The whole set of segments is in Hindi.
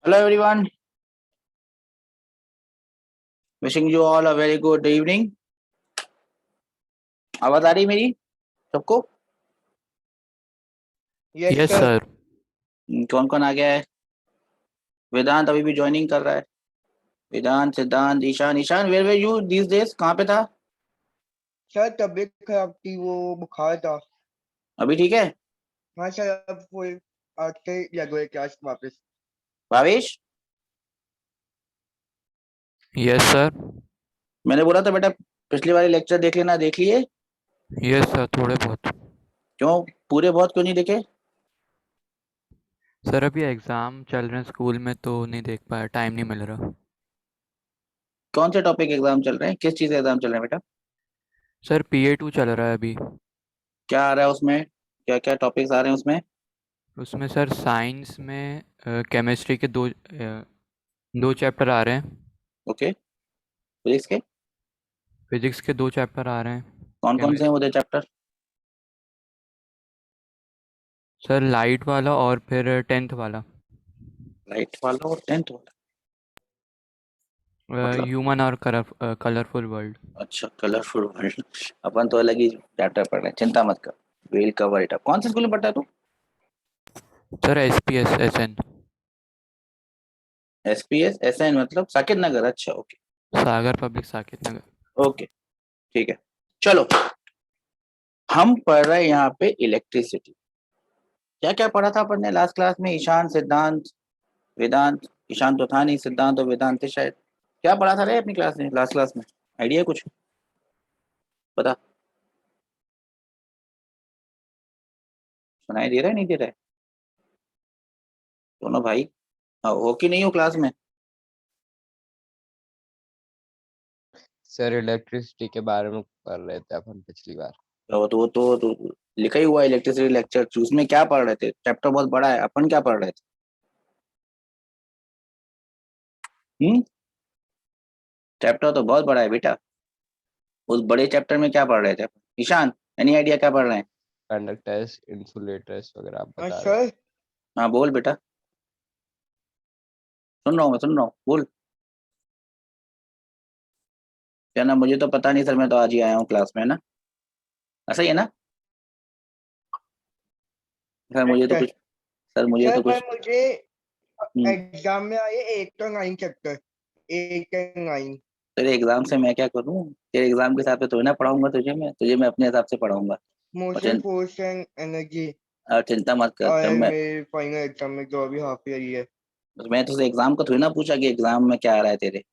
Hello everyone, wishing you all a very good evening. आवाज आ रही है मेरी सबको? Yes sir. कौन कौन आ गया है? वेदांत अभी भी ज्वाइनिंग कर रहा है। Vedant, Siddhant, Ishan. Ishan, where were you these days? कहाँ पे था? सर तबीयत खराब थी, वो बुखार था। अभी ठीक है? हाँ सर, अब फुल आज से लग गए क्लास वापस। Bhavesh, yes sir. मैंने बोला था बेटा पिछली वाली लेक्चर देख लेना, देख लिए? यस सर, थोड़े बहुत। क्यों पूरे बहुत क्यों नहीं देखे? सर अभी एग्ज़ाम चल रहे हैं स्कूल में तो नहीं देख पाया, टाइम नहीं मिल रहा। कौन से टॉपिक एग्जाम चल रहे हैं? किस चीज़ के एग्जाम चल रहे हैं बेटा? सर PA2 चल रहा है अभी। क्या आ रहा है उसमें? क्या क्या टॉपिक्स आ रहे हैं उसमें? उसमें सर साइंस में केमिस्ट्री के दो चैप्टर आ रहे हैं। ओके। फिजिक्स के? फिजिक्स के 2 चैप्टर आ रहे हैं। कौन कौन से हैं वो दो चैप्टर? सर लाइट वाला और फिर 10th वाला। लाइट वाला और टेंथ वाला? मतलब ह्यूमन और कलरफुल वर्ल्ड। अच्छा, कलरफुल वर्ल्ड। अपन तो अलग ही चैप्टर पढ़ रहे हैं, चिंता मत कर। Will cover it up. कौन से स्कूल में पढ़ता है तू? Sir SPSSN। SPS SN मतलब साकेत नगर? अच्छा, ओके सागर पब्लिक साकेत नगर। ओके, ठीक है। चलो, हम पढ़ रहे हैं यहाँ पे इलेक्ट्रिसिटी। क्या क्या पढ़ा था अपन ने लास्ट क्लास में? ईशान, सिद्धांत, वेदांत। ईशान तो था नहीं, सिद्धांत और वेदांत थे शायद। क्या पढ़ा था रे अपनी क्लास में, लास्ट क्लास में? आइडिया कुछ पता? सुनाई दे रहा है नहीं दे रहा है? दोनों भाई हो कि नहीं हो क्लास में? सर इलेक्ट्रिसिटी के बारे में पढ़ रहे थे अपन पिछली बार। तो लिखा ही हुआ इलेक्ट्रिसिटी लेक्चर। उसमें क्या पढ़ रहे थे? चैप्टर बहुत बड़ा है, अपन क्या पढ़ रहे थे? चैप्टर तो बहुत बड़ा है बेटा। उस बड़े चैप्टर में क्या पढ़ रहे थे अपन? ईशान, एनी आइडिया क्या पढ़ रहे हैं? कंडक्टर्स, इंसुलेटर्स वगैरह आप हाँ बता रहे सर। हाँ बोल बेटा, सुन रहा हूँ मैं, सुन रहा हूँ, बोल। क्या ना, मुझे तो पता नहीं सर, मैं तो आज ही आया हूँ क्लास में, है ना? ऐसा ही है ना? सर मुझे तो सर कुछ सर मुझे सर तो पर कुछ मुझे हम्म, एग्जाम में आए 8 और 9 चैप्टर, 8 और 9। तेरे एग्जाम से मैं क्या करूँ? तेरे एग्जाम के हिसाब से थोड़ी ना पढ़ाऊंगा तुझे मैं अपने हिसाब से पढ़ाऊंगा। और मोशन फोर्स एंड एनर्जी। और चिंता मत कर, और जब मैं मेरे फाइनल एग्जाम में जो अभी हाफ ईयर है। मैं तुझसे एग्जाम को थोड़ी ना पूछा कि एग्जाम में क्या आ रहा है तेरे।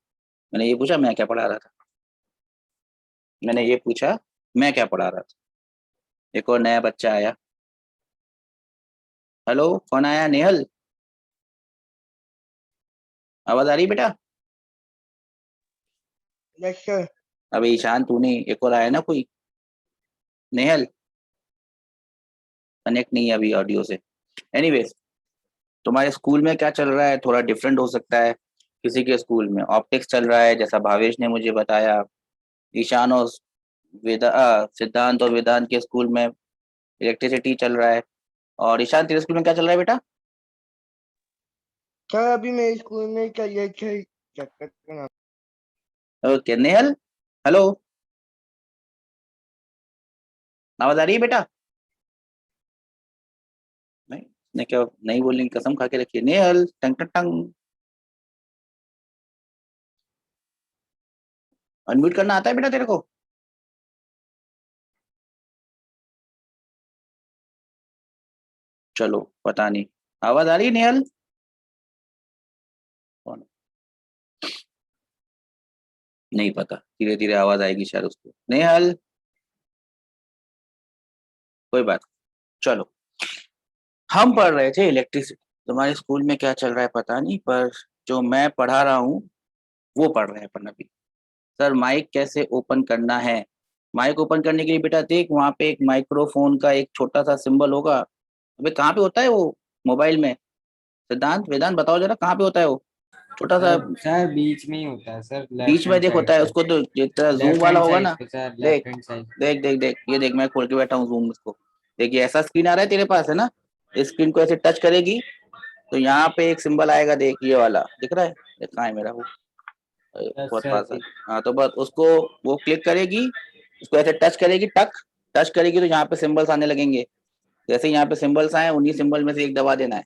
मैंने ये पूछा मैं क्या पढ़ा रहा था। मैंने ये पूछा मैं क्या पढ़ा रहा था। एक और नया बच्चा आया। हेलो, कौन आया? नेहल, आवाज आ रही बेटा? Yes sir. अबे ईशान, तू नहीं, एक और आया ना कोई, नेहल। कनेक्ट नहीं है अभी ऑडियो से। एनीवेज, तुम्हारे स्कूल में क्या चल रहा है थोड़ा डिफरेंट हो सकता है। किसी के स्कूल में ऑप्टिक्स चल रहा है जैसा भावेश ने मुझे बताया। ईशान और सिद्धांत और वेदांत के स्कूल में इलेक्ट्रिसिटी चल रहा है। और ईशान, तेरे स्कूल में क्या चल रहा है बेटा? सर अभी मेरे स्कूल में चलिए चैप्टर का नाम। ओके नेहल, हेलो, आवाज आ रही है बेटा? नहीं, ने क्या नहीं बोलने की कसम खा के रखी है। नेहल, टंग टंग टंग। अनम्यूट करना आता है बेटा तेरे को? चलो, पता नहीं। आवाज आ रही है नेहल? कौन? नहीं पता, धीरे धीरे आवाज आएगी शायद उसको। नेहल, कोई बात नहीं। चलो, हम पढ़ रहे थे इलेक्ट्रिसिटी। तुम्हारे स्कूल में क्या चल रहा है पता नहीं, पर जो मैं पढ़ा रहा हूँ वो पढ़ रहे हैं अपन अभी। सर माइक कैसे ओपन करना है? माइक ओपन करने के लिए बेटा देख, वहां पे एक माइक्रोफोन का एक छोटा सा सिंबल होगा। अबे कहाँ पे होता है वो मोबाइल में? सिद्धांत, वेदांत, बताओ जरा कहाँ पे होता है वो छोटा सा? सर बीच में ही होता है सर, बीच लेफ्ट में हैंड देख साइड होता है पे। उसको, तो जितना जूम लेफ्ट वाला हैंड होगा साइड ना। पे सर, देख लेफ्ट हैंड साइड। देख देख देख, ये देख, मैं खोल के बैठा हूँ जूम इसको। देखिए ऐसा स्क्रीन आ रहा है तेरे पास, है ना? इस स्क्रीन को ऐसे टच करेगी तो यहाँ पे एक सिंबल आएगा, देख ये वाला दिख रहा है, कहाँ है मेरा वो, बहुत सर, पास है। हाँ तो बस उसको वो क्लिक करेगी, उसको ऐसे टच करेगी, टच करेगी तो यहाँ पे सिंबल्स आने लगेंगे। जैसे यहाँ पे सिंबल्स आए, उन्हीं सिंबल में से एक दबा देना है,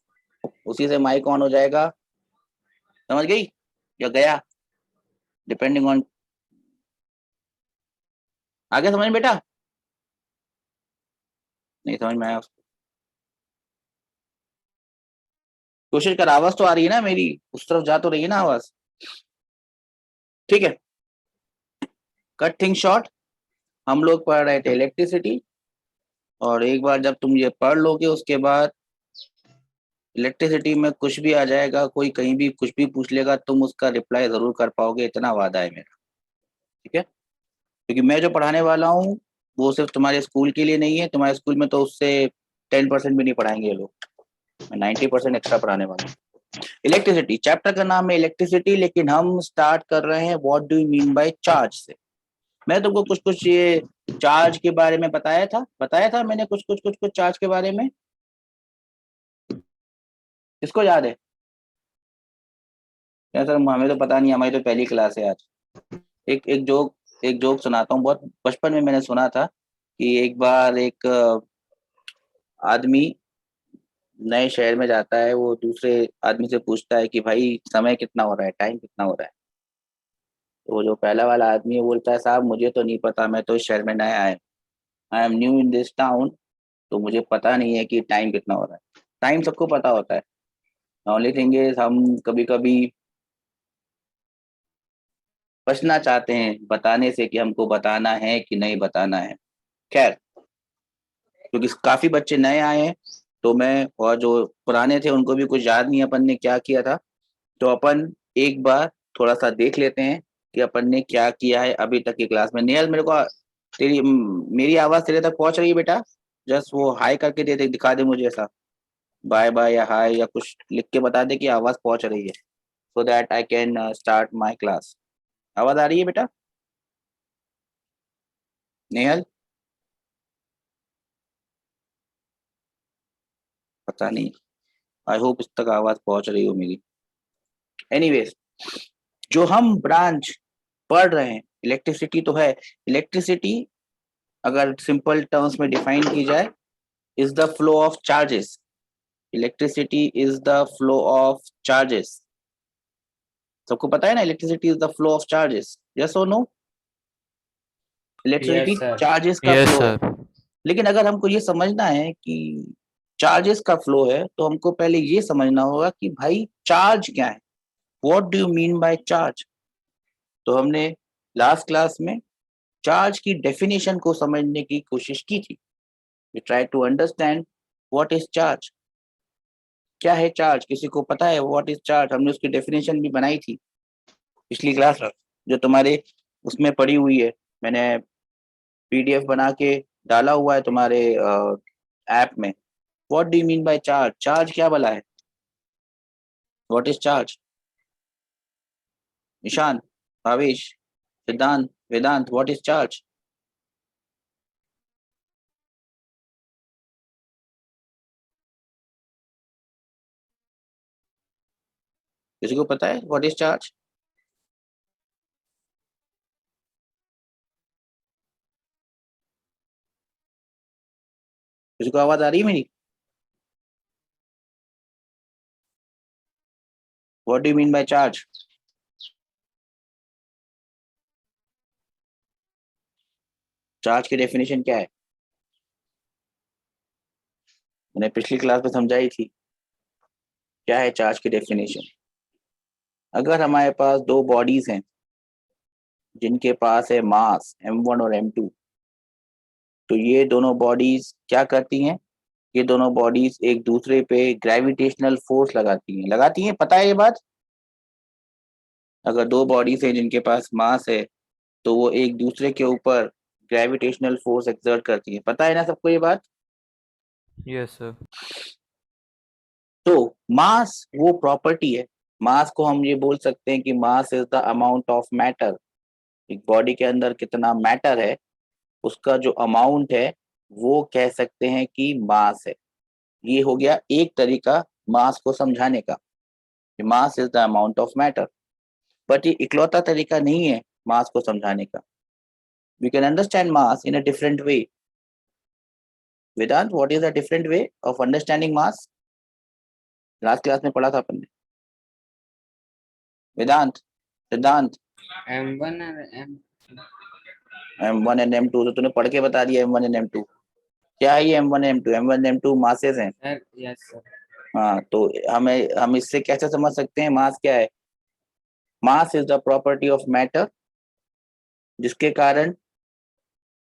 उसी से माइक ऑन हो जाएगा। समझ गई या गया, डिपेंडिंग ऑन, आगे समझ में बेटा, नहीं समझ में आया? कोशिश कर, आवाज तो आ रही है ना मेरी, उस तरफ जा तो रही है ना आवाज, ठीक है। कट थिंग शॉर्ट, हम लोग पढ़ रहे थे इलेक्ट्रिसिटी, और एक बार जब तुम ये पढ़ लोगे उसके बाद इलेक्ट्रिसिटी में कुछ भी आ जाएगा, कोई कहीं भी कुछ भी पूछ लेगा, तुम उसका रिप्लाई जरूर कर पाओगे, इतना वादा है मेरा, ठीक है। क्योंकि मैं जो पढ़ाने वाला हूँ वो सिर्फ तुम्हारे स्कूल के लिए नहीं है, तुम्हारे स्कूल में तो उससे 10% भी नहीं पढ़ाएंगे ये लोग, मैं 90% एक्स्ट्रा पढ़ाने वाला हूँ। इलेक्ट्रिसिटी, चैप्टर का नाम है इलेक्ट्रिसिटी, लेकिन हम स्टार्ट कर रहे हैं what do you mean by charge से। मैं तुमको कुछ कुछ ये चार्ज के बारे में बताया था मैंने, कुछ चार्ज के बारे में, किसको याद है? या सर हमें तो पता नहीं, हमारी तो पहली क्लास है आज। एक जोक सुनाता हूँ, बहुत बचपन में मैंने सुना था कि एक बार एक आदमी नए शहर में जाता है, वो दूसरे आदमी से पूछता है कि भाई समय कितना हो रहा है, टाइम कितना हो रहा है। तो वो जो पहला वाला आदमी है बोलता है, साहब मुझे तो नहीं पता, मैं तो इस शहर में नया आया, I am new in this town, तो मुझे पता नहीं है कि टाइम कितना हो रहा है। टाइम सबको पता होता है, ओनली थिंग इज हम कभी कभी बचना चाहते हैं बताने से कि हमको बताना है कि नहीं बताना है। खैर, क्योंकि काफी बच्चे नए आए हैं, तो मैं और जो पुराने थे उनको भी कुछ याद नहीं अपन ने क्या किया था, तो अपन एक बार थोड़ा सा देख लेते हैं कि अपन ने क्या किया है अभी तक की क्लास में। नेहल, मेरे को मेरी आवाज तेरे तक पहुंच रही है बेटा? जस्ट वो हाई करके दे दिखा दे मुझे, ऐसा बाय बाय या हाय या कुछ लिख के बता दे कि आवाज पहुंच रही है, so that I can start my class. आवाज आ रही है बेटा नेहल? पता नहीं, आई होप इस तक आवाज पहुंच रही हो मेरी। एनीवेज, जो हम ब्रांच पढ़ रहे हैं इलेक्ट्रिसिटी तो है। इलेक्ट्रिसिटी अगर सिंपल टर्म्स में डिफाइन की जाए, is the flow of charges. Electricity is the flow of charges. सबको पता है ना, electricity is the flow of charges, yes और no? Electricity Yes, sir. Charges का यस फ्लो है। सर। लेकिन अगर हमको ये समझना है कि चार्जेस का फ्लो है, तो हमको पहले ये समझना होगा कि भाई चार्ज क्या है, what do you mean by charge. तो हमने लास्ट क्लास में चार्ज की डेफिनेशन को समझने की कोशिश की थी। We try to understand what is charge, क्या है चार्ज, किसी को पता है व्हाट इज चार्ज? हमने उसकी डेफिनेशन भी बनाई थी पिछली क्लास में, जो तुम्हारे उसमें पड़ी हुई है, मैंने पीडीएफ बना के डाला हुआ है तुम्हारे ऐप में। What do you mean by charge, charge क्या भला है, what is charge? Ishan, Bhavesh, Siddhant, Vedant, what is charge? किसी को पता है व्हाट इज चार्ज? किसी को आवाज आ रही है मेरी? What do you mean by charge? Charge की डेफिनेशन क्या है? मैंने पिछली क्लास में समझाई थी, क्या है चार्ज की डेफिनेशन। अगर हमारे पास दो बॉडीज हैं जिनके पास है मास m1 और m2, तो ये दोनों बॉडीज क्या करती हैं? ये दोनों बॉडीज एक दूसरे पे ग्रेविटेशनल फोर्स लगाती हैं, पता है ये बात? अगर दो बॉडीज हैं जिनके पास मास है, तो वो एक दूसरे के ऊपर ग्रेविटेशनल फोर्स एक्सर्ट करती है, पता है ना सबको ये बात? Yes sir. तो मास वो प्रॉपर्टी है, मास को हम ये बोल सकते हैं कि मास is the amount of matter. एक बॉडी के अंदर कितना मैटर है, उसका जो अमाउंट है वो कह सकते हैं कि मास है। ये हो गया एक तरीका मास को समझाने का। Mass is the amount of matter, but ये इकलौता तरीका नहीं है मास को समझाने का। We can understand mass in a different way. Vedant, what is the different way of understanding mass? Last class में पढ़ा था अपन ने। वेदांत, सिद्धांत, M1 और M M1 एंड M2 तो तूने पढ़ के बता दिया। M1 एंड M2 क्या है? ये M1 M2, M1 M2 masses हैं। Sir, yes sir. हाँ, तो हम इससे कैसे समझ सकते हैं मास क्या है? Mass is the property of matter जिसके कारण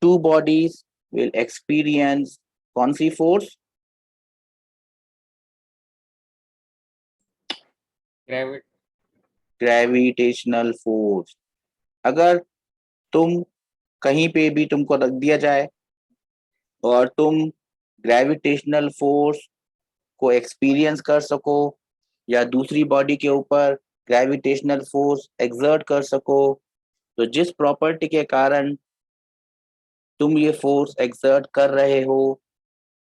टू बॉडीज विल एक्सपीरियंस कौन सी फोर्स? Gravit gravitational force. अगर तुम कहीं पे भी तुमको रख दिया जाए और तुम ग्रेविटेशनल फोर्स को एक्सपीरियंस कर सको या दूसरी बॉडी के ऊपर ग्रेविटेशनल फोर्स एक्सर्ट कर सको, तो जिस प्रॉपर्टी के कारण तुम ये फोर्स एक्सर्ट कर रहे हो,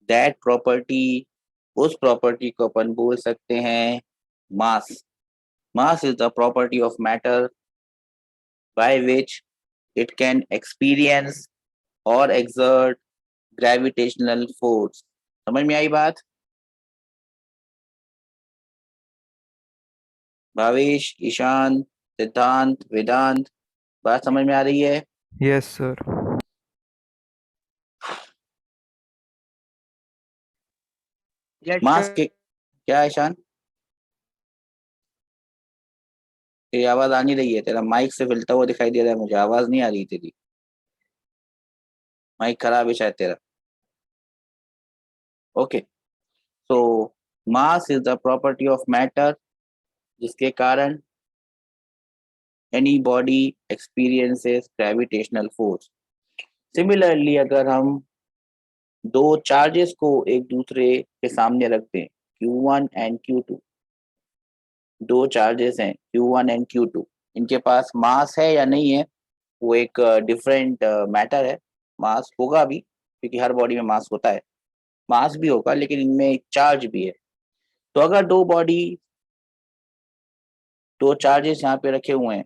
दैट प्रॉपर्टी, उस प्रॉपर्टी को अपन बोल सकते हैं mass. Mass is the property of matter by which it can experience और एक्सर्ट ग्रेविटेशनल फोर्स। समझ में आई बात? भावेश, ईशान, सिद्धांत, वेदांत, बात समझ में आ रही है? Yes sir. Yes, मास sir. के क्या है ईशान? तेरी आवाज आ नहीं रही है, तेरा माइक से मिलता हुआ दिखाई दे रहा है मुझे, आवाज नहीं आ रही तेरी। माइक खराब है शायद तेरा। Okay, so mass is the property of matter जिसके कारण any body experiences gravitational force. Similarly अगर हम दो चार्जेस को एक दूसरे के सामने रखते हैं, Q1 एंड Q2, दो चार्जेस हैं Q1 एंड Q2, इनके पास मास है या नहीं है वो एक डिफरेंट मैटर है। मास होगा भी क्योंकि हर बॉडी में मास होता है, मास भी होगा, लेकिन इनमें एक चार्ज भी है। तो अगर दो चार्जेस यहाँ पे रखे हुए हैं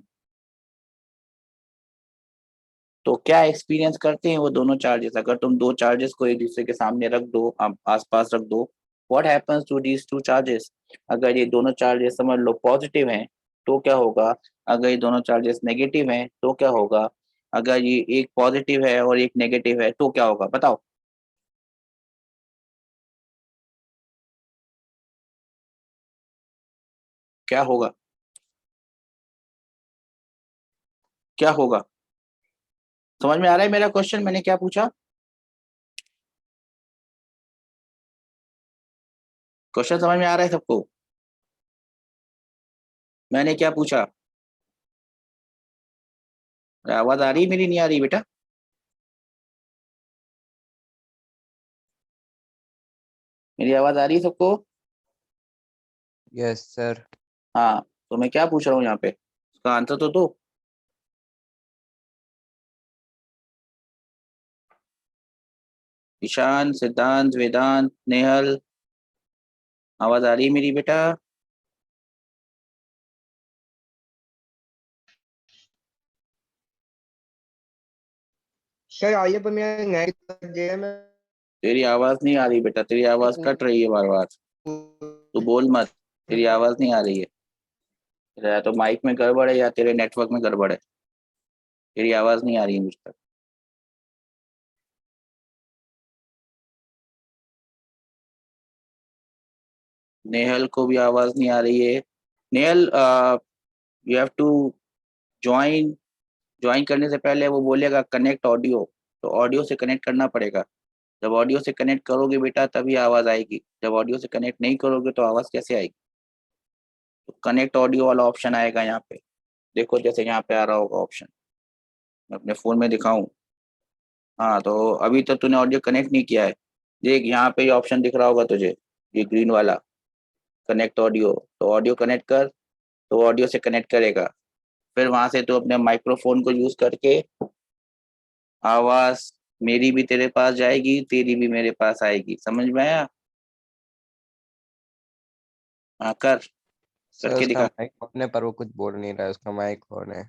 तो क्या एक्सपीरियंस करते हैं वो दोनों चार्जेस? अगर तुम दो चार्जेस को एक दूसरे के सामने रख दो, आसपास रख दो, what happens to these two charges? अगर ये दोनों चार्जेस समझ लो पॉजिटिव हैं तो क्या होगा? अगर ये दोनों चार्जेस नेगेटिव हैं तो क्या होगा? अगर ये एक पॉजिटिव है और एक नेगेटिव है तो क्या होगा? बताओ। क्या होगा? क्या होगा? समझ में आ रहा है मेरा क्वेश्चन? मैंने क्या पूछा? क्वेश्चन समझ में आ रहा है सबको? मैंने क्या पूछा? आवाज आ रही मेरी? नहीं आ रही बेटा? मेरी आवाज आ रही है सबको? Yes sir. हाँ, तो मैं क्या पूछ रहा हूँ यहाँ पे, उसका आंसर तो दो। ईशान, सिद्धांत, वेदांत, नेहल, आवाज आ रही है मेरी बेटा? सर आइए पर मेरा नेट दे रहा है, मैं तेरी आवाज नहीं आ रही बेटा, तेरी आवाज कट रही है बार बार। तू बोल मत, तेरी आवाज नहीं आ रही है। या तो माइक में गड़बड़ है या तेरे नेटवर्क में गड़बड़ है, तेरी आवाज नहीं आ रही है मुझ तक। नेहल को भी आवाज नहीं आ रही है। Nehal, you have to join. Join करने से पहले वो बोलेगा कनेक्ट ऑडियो, तो ऑडियो से कनेक्ट करना पड़ेगा। जब ऑडियो से कनेक्ट करोगे बेटा तभी आवाज आएगी, जब ऑडियो से कनेक्ट नहीं करोगे तो आवाज कैसे आएगी? तो कनेक्ट ऑडियो वाला ऑप्शन आएगा यहाँ पे, देखो जैसे यहाँ पे आ रहा होगा ऑप्शन, मैं अपने फोन में दिखाऊं। हाँ, तो अभी तो तूने ऑडियो कनेक्ट नहीं किया है, देख यहाँ पे ये ऑप्शन दिख रहा होगा तुझे, ये ग्रीन वाला, कनेक्ट ऑडियो। तो ऑडियो कनेक्ट कर, तो ऑडियो से कनेक्ट करेगा। फिर वहां से तो अपने माइक्रोफोन को यूज करके आवाज मेरी भी तेरे पास जाएगी, तेरी भी मेरे पास आएगी। समझ में आया? हाँ कर सर करके उसका दिखा। माइक ऑन है पर वो कुछ बोल नहीं रहा है, उसका माइक ऑन है।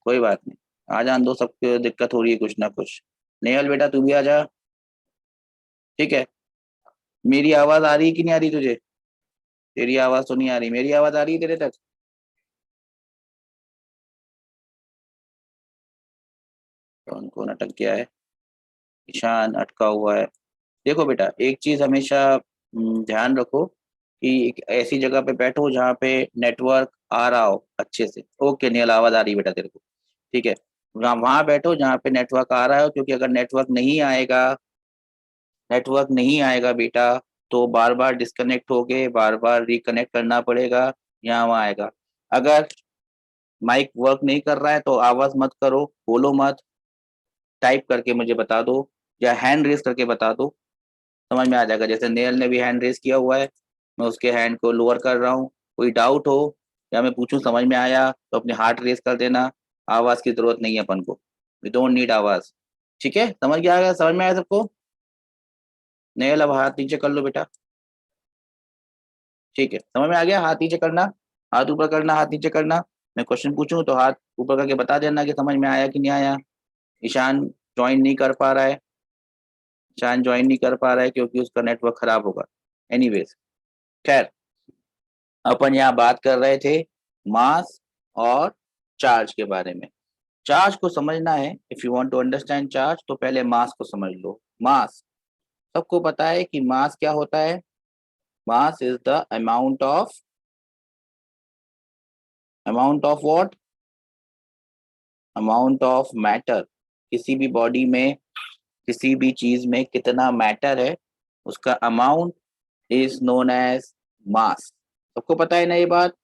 कोई बात नहीं, आ जान दो, सबके दिक्कत हो रही है कुछ ना कुछ। नेहल बेटा तू भी आ जा, ठीक है। मेरी आवाज आ रही है कि नहीं आ रही तुझे? तेरी आवाज तो नहीं आ रही, मेरी आवाज आ रही है तेरे तक? कौन कौन अटक गया है? ईशान अटका हुआ है। देखो बेटा, एक चीज हमेशा ध्यान रखो कि एक ऐसी जगह पे बैठो जहाँ पे नेटवर्क आ रहा हो अच्छे से। ओके नेहल, आवाज आ रही है बेटा तेरे को, ठीक है। वहाँ वहाँ बैठो जहाँ पे नेटवर्क आ रहा है, क्योंकि अगर नेटवर्क नहीं आएगा बेटा, तो बार बार डिस्कनेक्ट होके बार बार रिकनेक्ट करना पड़ेगा, यहाँ वहाँ आएगा। अगर माइक वर्क नहीं कर रहा है तो आवाज मत करो, बोलो मत, टाइप करके मुझे बता दो या हैंड रेस करके बता दो, समझ में आ जाएगा। जैसे नेयल ने भी हैंड रेस किया हुआ है, मैं उसके हैंड को लोअर कर रहा हूँ। कोई डाउट हो या मैं पूछूं समझ में आया तो अपने हाथ रेस कर देना। आवाज की जरूरत नहीं है अपन को, वी डोंट नीड आवाज, ठीक है। समझ गया, आया समझ में आया सबको? नेयल अब हाथ नीचे कर लो बेटा, ठीक है। समझ में आ गया? हाथ नीचे करना, हाथ ऊपर करना, हाथ नीचे करना। मैं क्वेश्चन पूछूं तो हाथ ऊपर करके बता देना कि समझ में आया कि नहीं आया। ईशान ज्वाइन नहीं कर पा रहा है, ईशान ज्वाइन नहीं कर पा रहा है क्योंकि उसका नेटवर्क खराब होगा। एनीवेज, खैर, अपन यहाँ बात कर रहे थे मास और चार्ज के बारे में। चार्ज को समझना है, if you want to understand charge तो पहले मास को समझ लो। मास, सबको पता है कि मास क्या होता है। Mass is the amount of what? Amount of matter. किसी भी बॉडी में, किसी भी चीज में कितना मैटर है, उसका amount is known as mass. सबको पता है ना ये बात?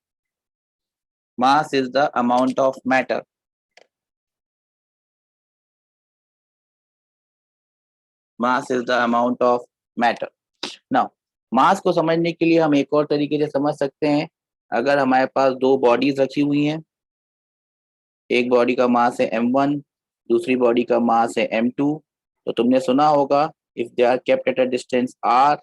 Mass is the amount of matter. Mass is the amount of matter. Now, mass को समझने के लिए हम एक और तरीके से समझ सकते हैं। अगर हमारे पास दो बॉडीज रखी हुई हैं, एक बॉडी का मास है m1, दूसरी बॉडी का मास है m2, तो तुमने सुना होगा if they are kept at a distance r,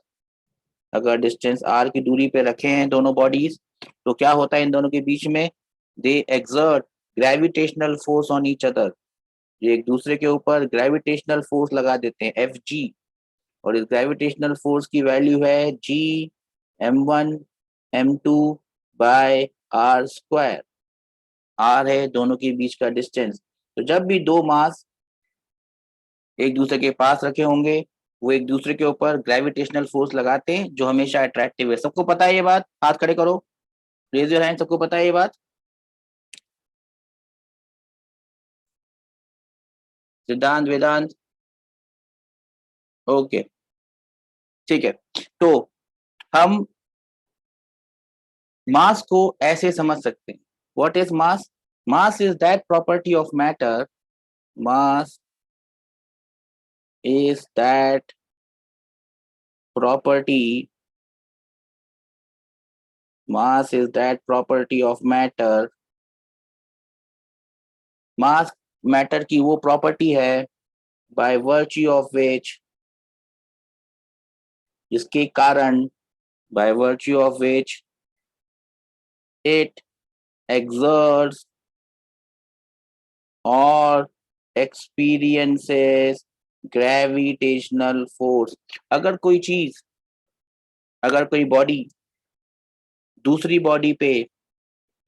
अगर डिस्टेंस r की दूरी पे रखे हैं दोनों बॉडीज, तो क्या होता है इन दोनों के बीच में? They exert gravitational force on each other. ये एक दूसरे के ऊपर ग्रेविटेशनल फोर्स लगा देते हैं, Fg। और इस ग्रेविटेशनल फोर्स की वैल्यू है G m1 m2 by R square. R है दोनों के बीच का डिस्टेंस। तो जब भी दो मास एक दूसरे के पास रखे होंगे, वो एक दूसरे के ऊपर ग्रेविटेशनल फोर्स लगाते हैं जो हमेशा अट्रैक्टिव है। सबको पता है ये बात? हाथ खड़े करो, रेज योर हैंड। सबको पता है ये बात? सिद्धांत, वेदांत, ओके, ठीक है। तो हम मास को ऐसे समझ सकते हैं। What is mass? Mass is that property of matter, mass is that property, mass is that property of matter, mass matter की वो प्रॉपर्टी है by virtue of which, जिसके कारण, by virtue of which it exerts or experiences gravitational force। अगर कोई चीज, अगर कोई बॉडी दूसरी बॉडी पे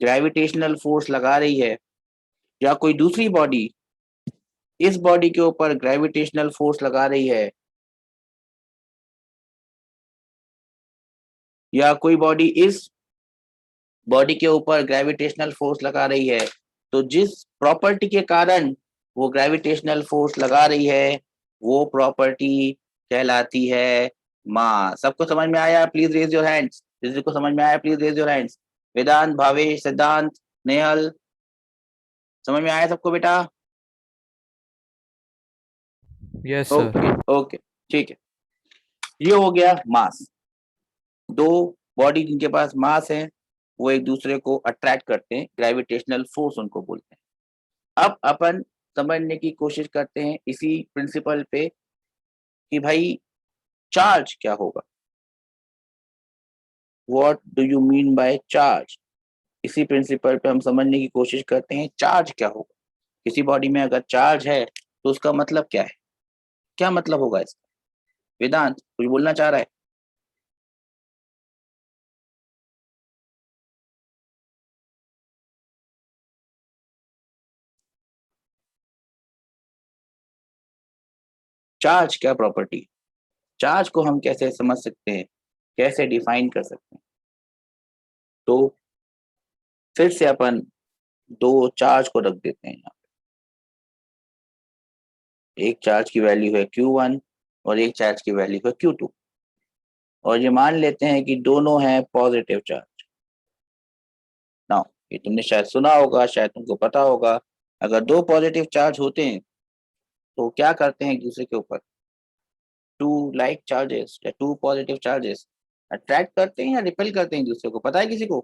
ग्रेविटेशनल फोर्स लगा रही है, या कोई दूसरी बॉडी इस बॉडी के ऊपर ग्रेविटेशनल फोर्स लगा रही है, या कोई बॉडी इस बॉडी के ऊपर ग्रेविटेशनल फोर्स लगा रही है, तो जिस प्रॉपर्टी के कारण वो ग्रेविटेशनल फोर्स लगा रही है, वो प्रॉपर्टी कहलाती है मास। सबको समझ में आया? Please raise your hands. जिसको समझ में आया please raise your hands. Vedant, Bhavesh, Siddhant, Nehal, समझ में आया सबको बेटा? Yes okay sir. ओके, ठीक है। ये हो गया मास। दो बॉडी जिनके पास मास है, वो एक दूसरे को अट्रैक्ट करते हैं, ग्रेविटेशनल फोर्स उनको बोलते हैं। अब अपन समझने की कोशिश करते हैं इसी प्रिंसिपल पे कि भाई चार्ज क्या होगा। What do you mean by charge. इसी प्रिंसिपल पे हम समझने की कोशिश करते हैं चार्ज क्या होगा। किसी बॉडी में अगर चार्ज है तो उसका मतलब क्या है, क्या मतलब होगा इसका। वेदांत कुछ बोलना चाह रहा है? चार्ज क्या प्रॉपर्टी, चार्ज को हम कैसे समझ सकते हैं, कैसे डिफाइन कर सकते हैं। तो फिर से अपन दो चार्ज को रख देते हैं यहाँ पे। एक चार्ज की वैल्यू है Q1 और एक चार्ज की वैल्यू है Q2, और ये मान लेते हैं कि दोनों हैं पॉजिटिव चार्ज। नाउ ये तुमने शायद सुना होगा, शायद तुमको पता होगा, अगर दो पॉजिटिव चार्ज होते हैं तो क्या करते हैं एक दूसरे के ऊपर, टू लाइक चार्जेस या टू पॉजिटिव चार्जेस अट्रैक्ट करते हैं या रिपेल करते हैं एक दूसरे को, पता है किसी को?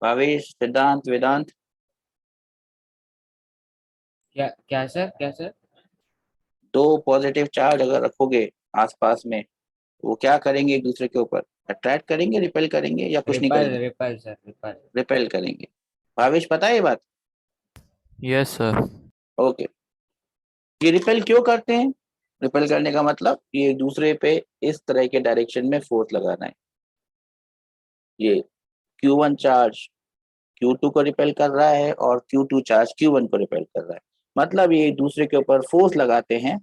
भावेश, सिद्धांत, वेदांत। क्या सर, क्या सर? दो पॉजिटिव चार्ज अगर रखोगे आसपास में, वो क्या करेंगे एक दूसरे के ऊपर, अट्रैक्ट करेंगे, रिपेल करेंगे या कुछ नहीं रिपल करेंगे? Ripple sir, ripple. रिपेल करेंगे। भावेश पता है ये बात? Yes sir. ओके, ये रिपेल क्यों करते हैं? रिपेल करने का मतलब ये एक दूसरे पे इस तरह के डायरेक्शन में फोर्स लगाना है। ये Q1 चार्ज Q2 को रिपेल कर रहा है और Q2 चार्ज Q1 को रिपेल कर रहा है, मतलब ये एक दूसरे के ऊपर फोर्स लगाते हैं,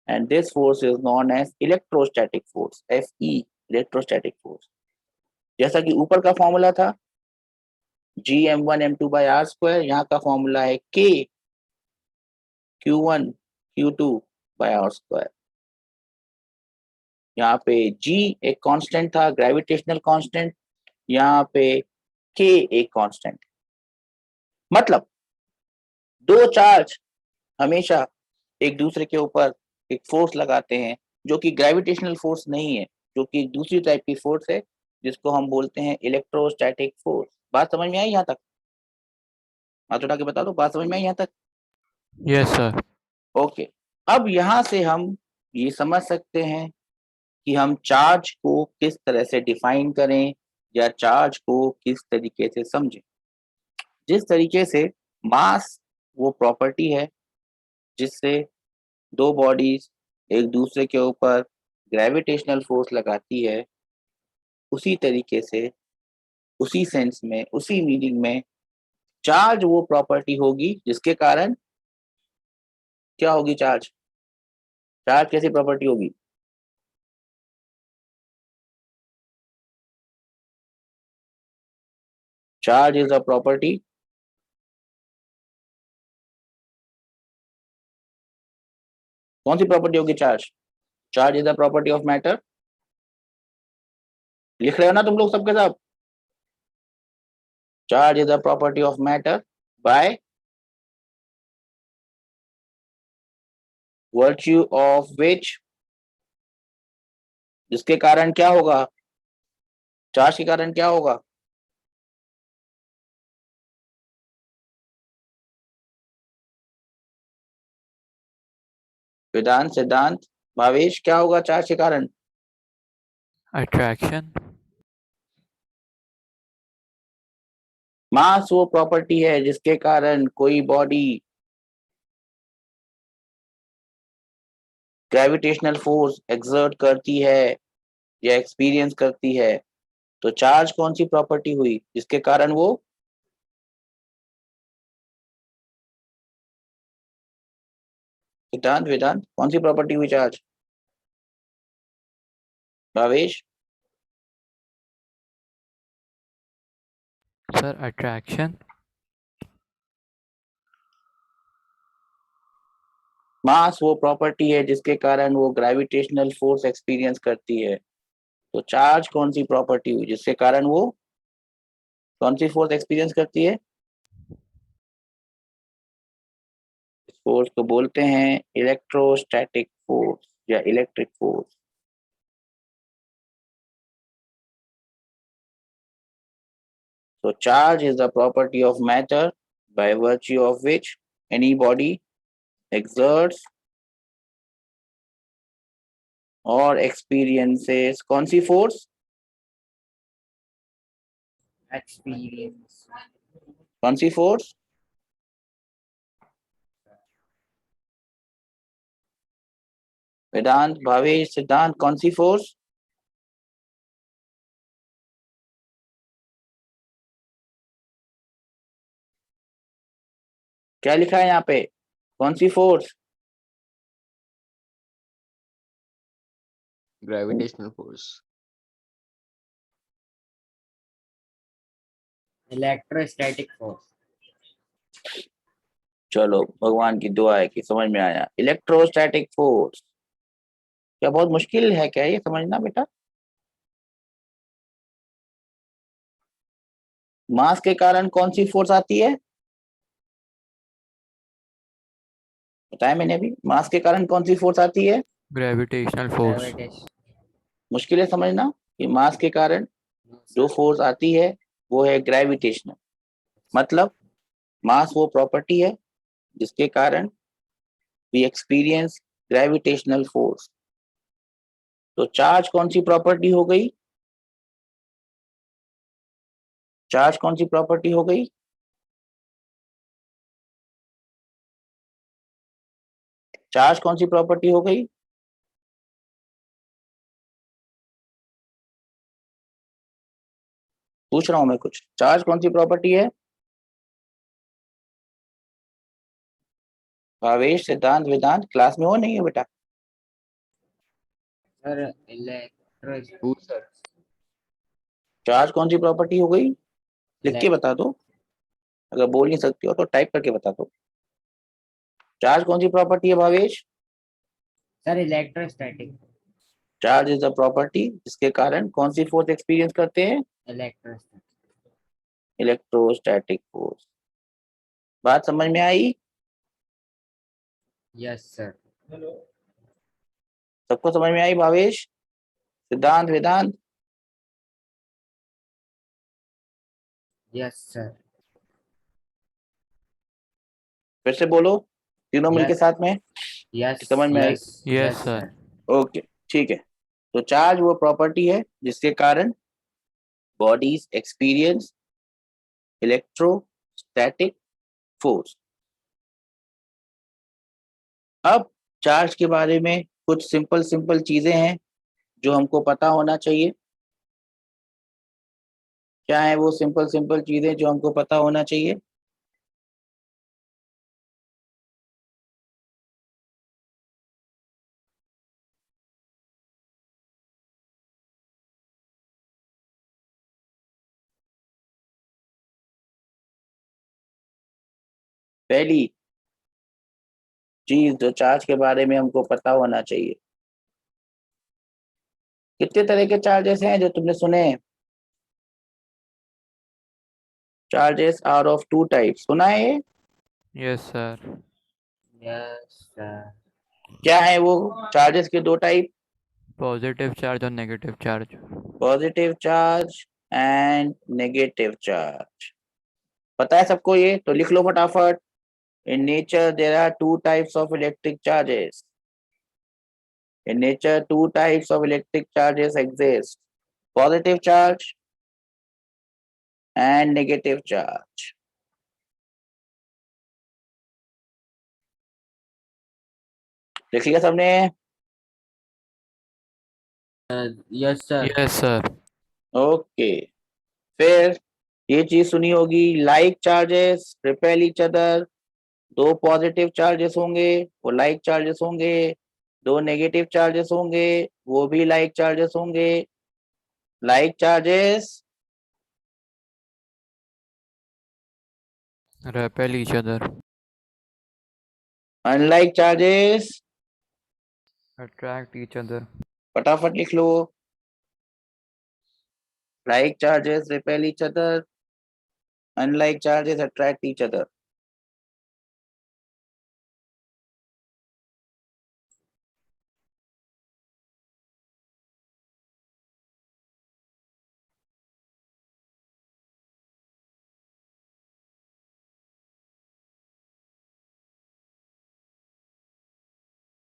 and this force is known as electrostatic force, Fe, electrostatic force. जैसा कि ऊपर का फॉर्मूला था Gm1m2 बाय आर स्क्वायर, यहाँ का फॉर्मूला है K Q1 Q2 bye R square. यहाँ पे G एक कांस्टेंट था, ग्रेविटेशनल कांस्टेंट, यहाँ पे K एक कांस्टेंट। मतलब दो चार्ज हमेशा एक दूसरे के ऊपर एक फोर्स लगाते हैं जो कि ग्रेविटेशनल फोर्स नहीं है, जो कि दूसरी टाइप की फोर्स है जिसको हम बोलते हैं इलेक्ट्रोस्टैटिक फोर्स। बात समझ में आई यहाँ तक? हाथ उठा के बता दो, बात समझ में आई यहाँ तक? Yes sir. ओके, अब यहाँ से हम ये समझ सकते हैं कि हम चार्ज को किस तरह से डिफाइन करें या चार्ज को किस तरीके से समझें। जिस तरीके से मास वो प्रॉपर्टी है जिससे दो बॉडीज एक दूसरे के ऊपर ग्रेविटेशनल फोर्स लगाती है, उसी तरीके से, उसी सेंस में, उसी मीनिंग में चार्ज वो प्रॉपर्टी होगी जिसके कारण क्या होगी, चार्ज, चार्ज कैसी प्रॉपर्टी होगी? चार्ज इज अ प्रॉपर्टी कौन सी प्रॉपर्टी होगी charge? Charge is the property of matter. लिख रहे हो ना तुम लोग सबके सब? Charge is the property of matter by virtue of which, जिसके कारण क्या होगा, चार्ज के कारण क्या होगा? वेदांत, सिद्धांत, भावेश, क्या होगा चार्ज के कारण? अट्रैक्शन। मास वो प्रॉपर्टी है जिसके कारण कोई बॉडी ग्रेविटेशनल फोर्स एक्सर्ट करती है या एक्सपीरियंस करती है। तो चार्ज कौन सी प्रॉपर्टी हुई जिसके कारण वो, सिद्धांत, वेदांत, कौन सी प्रॉपर्टी हुई charge? Bhavesh? Sir attraction. Mass वो प्रॉपर्टी है जिसके कारण वो ग्रेविटेशनल फोर्स एक्सपीरियंस करती है। तो चार्ज कौन सी प्रॉपर्टी हुई जिसके कारण वो कौन सी फोर्स एक्सपीरियंस करती है? इस फोर्स को बोलते हैं इलेक्ट्रोस्टैटिक फोर्स या electric force. So charge is the property of matter by virtue of which any body exerts और एक्सपीरियंसेस कौन सी फोर्स? experience, कौन सी फोर्स? वेदांत, भावेश, सिद्धांत, कौन सी फोर्स? क्या लिखा है यहाँ पे? कौन सी force? Gravitational force. electrostatic force, चलो, भगवान की दुआ है कि समझ में आया। इलेक्ट्रोस्टैटिक फोर्स क्या बहुत मुश्किल है क्या ये समझना बेटा? मास के कारण कौन सी फोर्स आती है? बताया मैंने अभी, मास के कारण कौन सी फोर्स आती है? Gravitational force. gravitation, मुश्किल है समझना कि मास के कारण no, जो sir. फोर्स आती है वो है ग्रेविटेशनल। मतलब मास वो प्रॉपर्टी है जिसके कारण वी एक्सपीरियंस ग्रेविटेशनल फोर्स। तो चार्ज कौन सी प्रॉपर्टी हो गई? चार्ज कौन सी प्रॉपर्टी हो गई? चार्ज कौन सी प्रॉपर्टी हो गई? पूछ रहा हूं मैं कुछ। चार्ज कौन सी प्रॉपर्टी है? भावेश, सिद्धांत, वेदांत क्लास में हो नहीं है बेटा? Sir, electro, Who, sir? Charge कौन सी प्रॉपर्टी हो गई? लिख के elect, बता दो। अगर बोल नहीं सकती हो तो टाइप करके बता दो। चार्ज कौन सी प्रॉपर्टी है Bhavesh? sir, electrostatic, charge is a property जिसके कारण कौन सी फोर्स एक्सपीरियंस करते हैं? electrostatic, electrostatic force. बात समझ में आई? yes, sir, सबको समझ में आई? भावेश, सिद्धांत, वेदांत? yes, sir, फिर से बोलो तीनों मिलके yes, साथ में। yes, समझ में आई? yes, Yes, yes, sir. sir, okay, ठीक है। तो चार्ज वो प्रॉपर्टी है जिसके कारण बॉडीज एक्सपीरियंस इलेक्ट्रोस्टैटिक फोर्स। अब चार्ज के बारे में कुछ सिंपल सिंपल चीजें हैं जो हमको पता होना चाहिए। क्या है वो सिंपल सिंपल चीजें जो हमको पता होना चाहिए? पहली चीज जो चार्ज के बारे में हमको पता होना चाहिए, कितने तरह के चार्जेस हैं जो तुमने सुने? Charges are of two type, सुना है ये? Yes, sir. yes, sir, क्या है वो चार्जेस के दो टाइप? पॉजिटिव चार्ज और negative charge. Positive charge and negative charge. पता है सबको ये? तो लिख लो फटाफट। In nature there are two types of electric charges. In nature, two types of electric charges exist: positive charge and negative charge. लिख लिया सबने? yes, sir, Yes, sir. Okay. फिर ये चीज सुनी होगी, like charges repel each other. दो पॉजिटिव चार्जेस होंगे वो लाइक चार्जेस होंगे, दो नेगेटिव चार्जेस होंगे वो भी लाइक चार्जेस होंगे। Like charges Repel each other. Unlike charges Attract each other. फटाफट लिख लो। Like charges repel each other, unlike charges attract each other.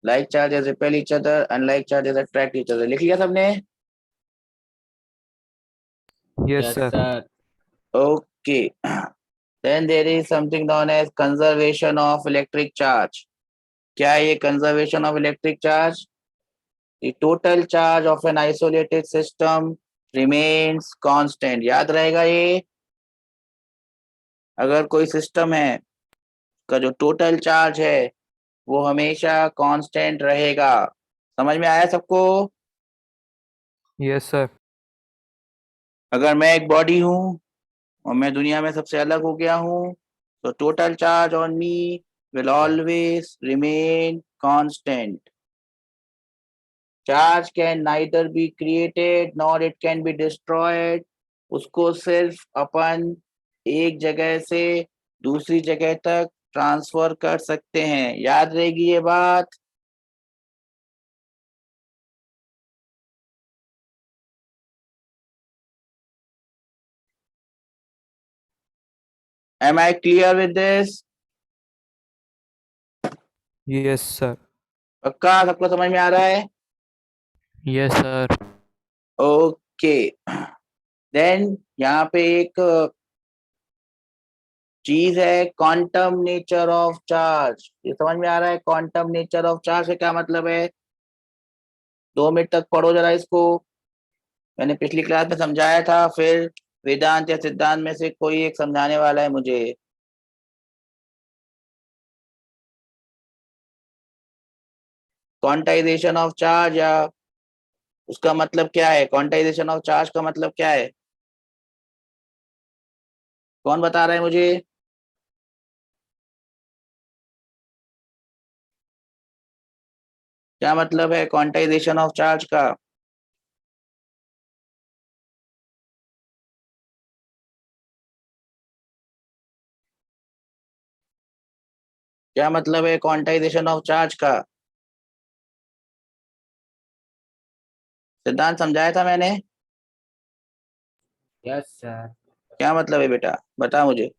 Like charges repel each other, unlike charges attract each other. लिख लिया सबने? Yes, Yes, sir. sir. Okay. Then there is something known as conservation of electric charge. क्या है ये conservation of electric charge? The total charge of an isolated system remains constant. याद रहेगा ये? अगर कोई सिस्टम है का जो टोटल चार्ज है वो हमेशा कांस्टेंट रहेगा। समझ में आया सबको? Yes, sir. अगर मैं एक बॉडी हूं और मैं दुनिया में सबसे अलग हो गया हूं तो total charge on me will always remain constant. Charge can neither be created nor it can be destroyed. उसको सिर्फ अपन एक जगह से दूसरी जगह तक ट्रांसफर कर सकते हैं। याद रहेगी ये बात? Am I clear with this? Yes, sir. पक्का सबको समझ में आ रहा है? Yes, sir. ओके। देन यहाँ पे एक चीज है क्वांटम नेचर ऑफ चार्ज। ये समझ में आ रहा है? क्वांटम नेचर ऑफ चार्ज का क्या मतलब है? 2 मिनट तक पढ़ो जरा इसको। मैंने पिछली क्लास में समझाया था, फिर वेदांत या सिद्धांत में से कोई एक समझाने वाला है मुझे। क्वांटाइजेशन ऑफ चार्ज या उसका मतलब क्या है? क्वांटाइजेशन ऑफ चार्ज का मतलब क्या है? कौन बता रहा है मुझे? क्या मतलब है क्वांटाइजेशन ऑफ चार्ज का? क्या मतलब है क्वांटाइजेशन ऑफ चार्ज का? सिद्धांत समझाया था मैंने। Yes, sir. क्या मतलब है बेटा? बता मुझे।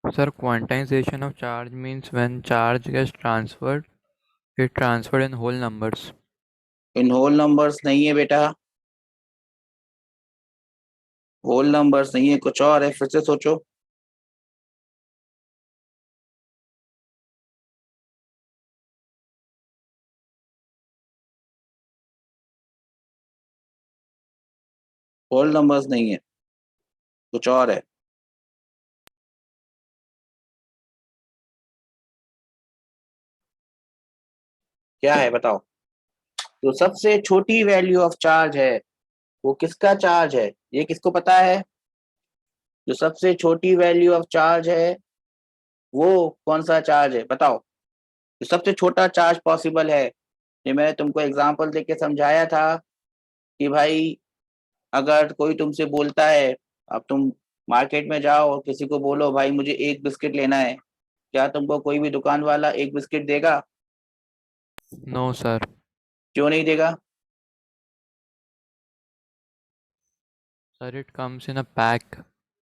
Sir, quantization of charge means when charge gets transferred, it transferred in whole numbers. In whole numbers नहीं है बेटा, होल नंबर्स नहीं है, कुछ और है। फिर से सोचो। होल नंबर्स नहीं है, कुछ और है। क्या है बताओ? तो सबसे छोटी वैल्यू ऑफ चार्ज है वो किसका चार्ज है? ये किसको पता है? जो सबसे छोटी वैल्यू ऑफ चार्ज है वो कौन सा चार्ज है बताओ? जो सबसे छोटा चार्ज पॉसिबल है। ये मैंने तुमको एग्जांपल देके समझाया था कि भाई अगर कोई तुमसे बोलता है, अब तुम मार्केट में जाओ और किसी को बोलो भाई मुझे एक बिस्किट लेना है, क्या तुमको कोई भी दुकान वाला एक बिस्किट देगा? No, sir. क्यों नहीं देगा? Sir, it comes in a pack.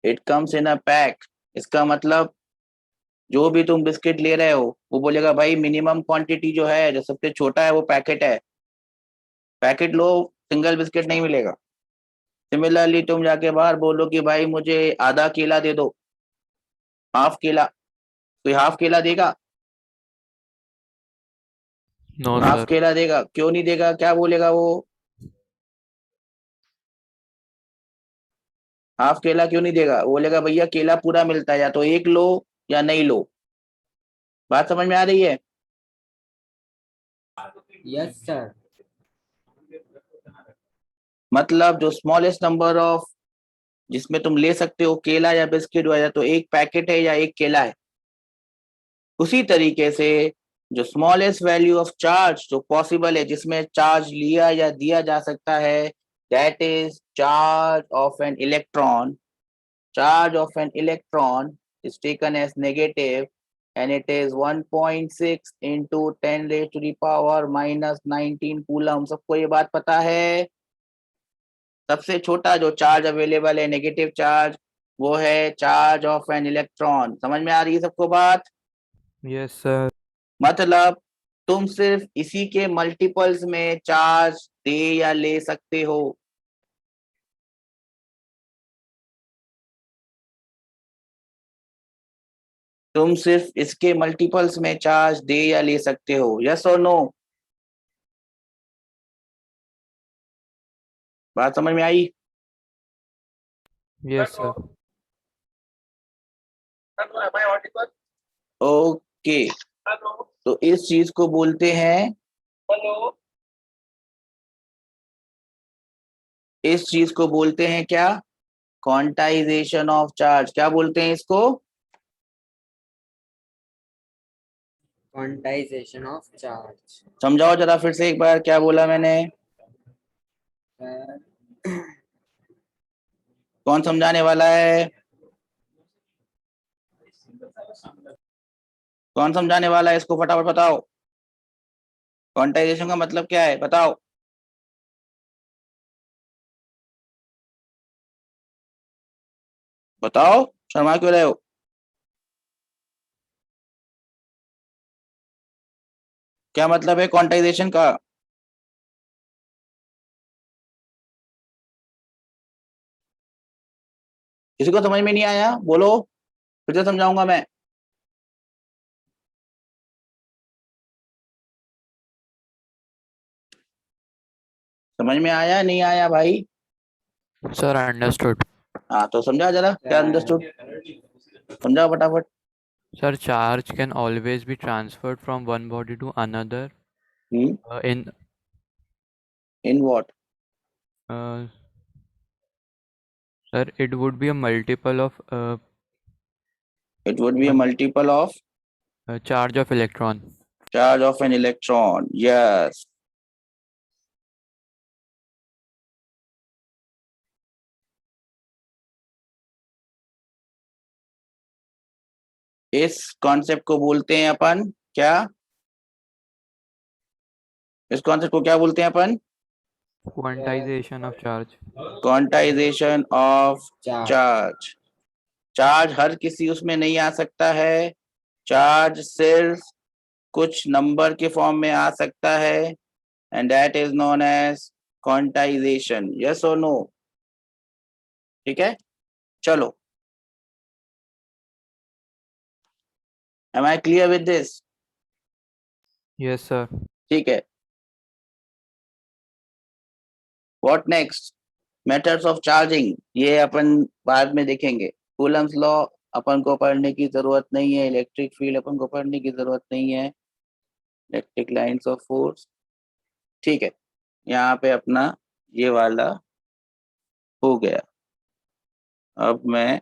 It comes in a pack. इसका मतलब जो भी तुम बिस्किट ले रहे हो वो बोलेगा भाई मिनिमम क्वांटिटी जो है, जो सबसे छोटा है वो पैकेट है, पैकेट लो, सिंगल बिस्किट नहीं मिलेगा। सिमिलरली तुम जाके बाहर बोलो कि भाई मुझे आधा केला दे दो, हाफ केला, कोई हाफ केला देगा? No, half sir. केला देगा? क्यों नहीं देगा? क्या बोलेगा वो? हाफ केला क्यों नहीं देगा? वो बोलेगा भैया केला पूरा मिलता है, या तो एक लो या नहीं लो। बात समझ में आ रही है? Yes, sir. मतलब जो स्मॉलेस्ट नंबर ऑफ जिसमें तुम ले सकते हो केला या बिस्किट, या तो एक पैकेट है या एक केला है। उसी तरीके से जो स्मॉलेस्ट वैल्यू ऑफ चार्ज जो पॉसिबल है, जिसमें चार्ज लिया या दिया जा सकता है, that is charge of an electron. Charge of an electron is taken as negative and it is 1.6 into 10 raised to the power minus 19 coulomb. सबको ये बात पता है? सबसे छोटा जो चार्ज अवेलेबल है नेगेटिव चार्ज वो है चार्ज ऑफ एन इलेक्ट्रॉन। समझ में आ रही है सबको बात? Yes, sir. मतलब तुम सिर्फ इसी के मल्टीपल्स में चार्ज दे या ले सकते हो। तुम सिर्फ इसके मल्टीपल्स में चार्ज दे या ले सकते हो। यस और नो? बात समझ में आई? Yes, sir. ओके, तो इस चीज को बोलते हैं, इस चीज को बोलते हैं क्या? Quantization of charge. क्या बोलते हैं इसको? Quantization of charge. समझाओ जरा फिर से एक बार, क्या बोला मैंने? कौन समझाने वाला है? कौन समझाने वाला है इसको? फटाफट बताओ, क्वांटाइजेशन का मतलब क्या है, बताओ। बताओ, शर्मा क्यों रहे हो? क्या मतलब है क्वांटाइजेशन का? किसी को समझ में नहीं आया? बोलो, फिर से समझाऊंगा मैं। समझ में आया नहीं आया भाई? Sir, understood. हाँ तो समझा जरा, क्या अंडरस्टूड? समझाओ फटाफट। Sir, charge can always be transferred from one body to another in in what? sir, it would be a multiple of it would be a multiple of charge of electron. Charge of an electron. Yes. इस कॉन्सेप्ट को बोलते हैं अपन क्या? इस कॉन्सेप्ट को क्या बोलते हैं अपन? Quantization of charge. Quantization of charge. Charge. Charge हर किसी उसमें नहीं आ सकता है। चार्ज सिर्फ कुछ नंबर के फॉर्म में आ सकता है, and that is known as quantisation. Yes और नो? ठीक है, चलो। Am I clear with this? Yes, sir. ठीक है, what next? Methods of charging, ये अपन बाद में देखेंगे। कूलम्स लॉ अपन को पढ़ने की जरूरत नहीं है, इलेक्ट्रिक फील्ड अपन को पढ़ने की जरूरत नहीं है, इलेक्ट्रिक लाइंस ऑफ फोर्स। ठीक है, यहाँ पे अपना ये वाला हो गया। अब मैं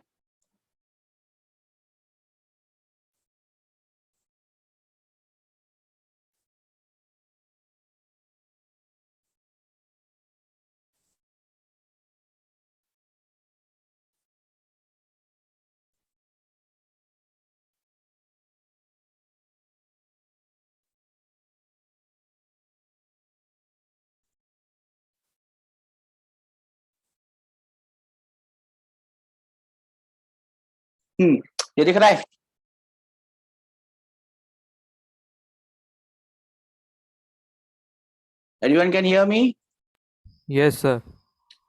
ये दिख रहा है? Everyone can hear me? Yes, sir.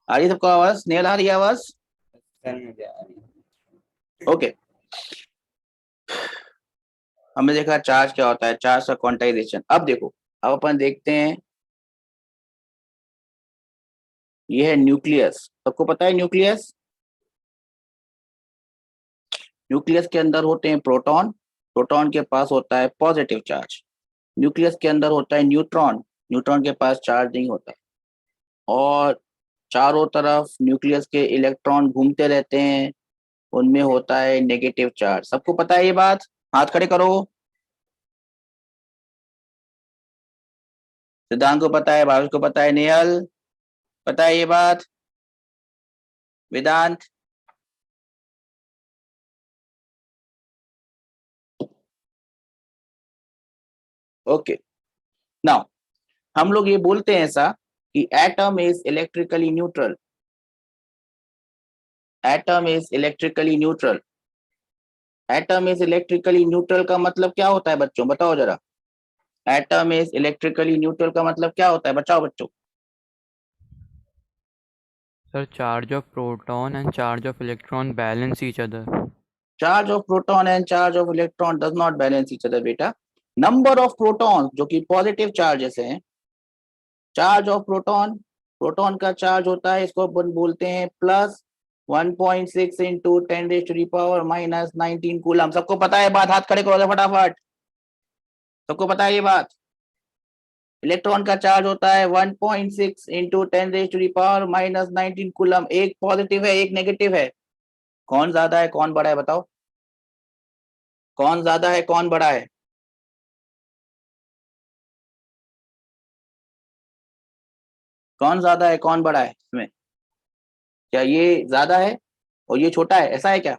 आ रही है सबको आवाज? स्नेहल आ रही है आवाज? सर मुझे आ रही है। ओके, हमने देखा चार्ज क्या होता है, चार्ज का क्वांटाइजेशन। अब देखो, अब अपन देखते हैं, ये है न्यूक्लियस। सबको पता है न्यूक्लियस? न्यूक्लियस के अंदर होते हैं प्रोटॉन, प्रोटॉन के पास होता है पॉजिटिव चार्ज। न्यूक्लियस के अंदर होता है न्यूट्रॉन, न्यूट्रॉन के पास चार्ज नहीं होता। और चारों तरफ न्यूक्लियस के इलेक्ट्रॉन घूमते रहते हैं, उनमें होता है नेगेटिव चार्ज। सबको पता है ये बात? हाथ खड़े करो। सिद्धांत को पता है, भावेश को पता है, नेहल पता है ये बात, वेदांत? ओके, नाउ हम लोग ये बोलते हैं ऐसा कि atom is electrically neutral. Atom is electrically neutral. Atom is electrically neutral का मतलब क्या होता है बच्चों, बताओ जरा। एटम इज इलेक्ट्रिकली न्यूट्रल का मतलब क्या होता है, बताओ बच्चों। Sir, charge of proton and charge of electron balance each other. Charge of proton and charge of electron does not balance each other बेटा। नंबर ऑफ प्रोटॉन जो कि पॉजिटिव चार्जेस हैं, चार्ज ऑफ प्रोटॉन, प्रोटॉन का चार्ज होता है, इसको अपन बोलते हैं प्लस 1.6 इंटू 10⁻⁻19 कूलम। सबको पता है बात, हाथ खड़े करो फटाफट, सबको पता है ये बात। इलेक्ट्रॉन का चार्ज होता है 1.6 इंटू 10⁻⁻19 कूलम। एक पॉजिटिव है एक नेगेटिव है, कौन ज्यादा है कौन बड़ा है बताओ, कौन ज्यादा है कौन बड़ा है। कौन ज्यादा है कौन बड़ा है इसमें, क्या ये ज्यादा है और ये छोटा है, ऐसा है क्या?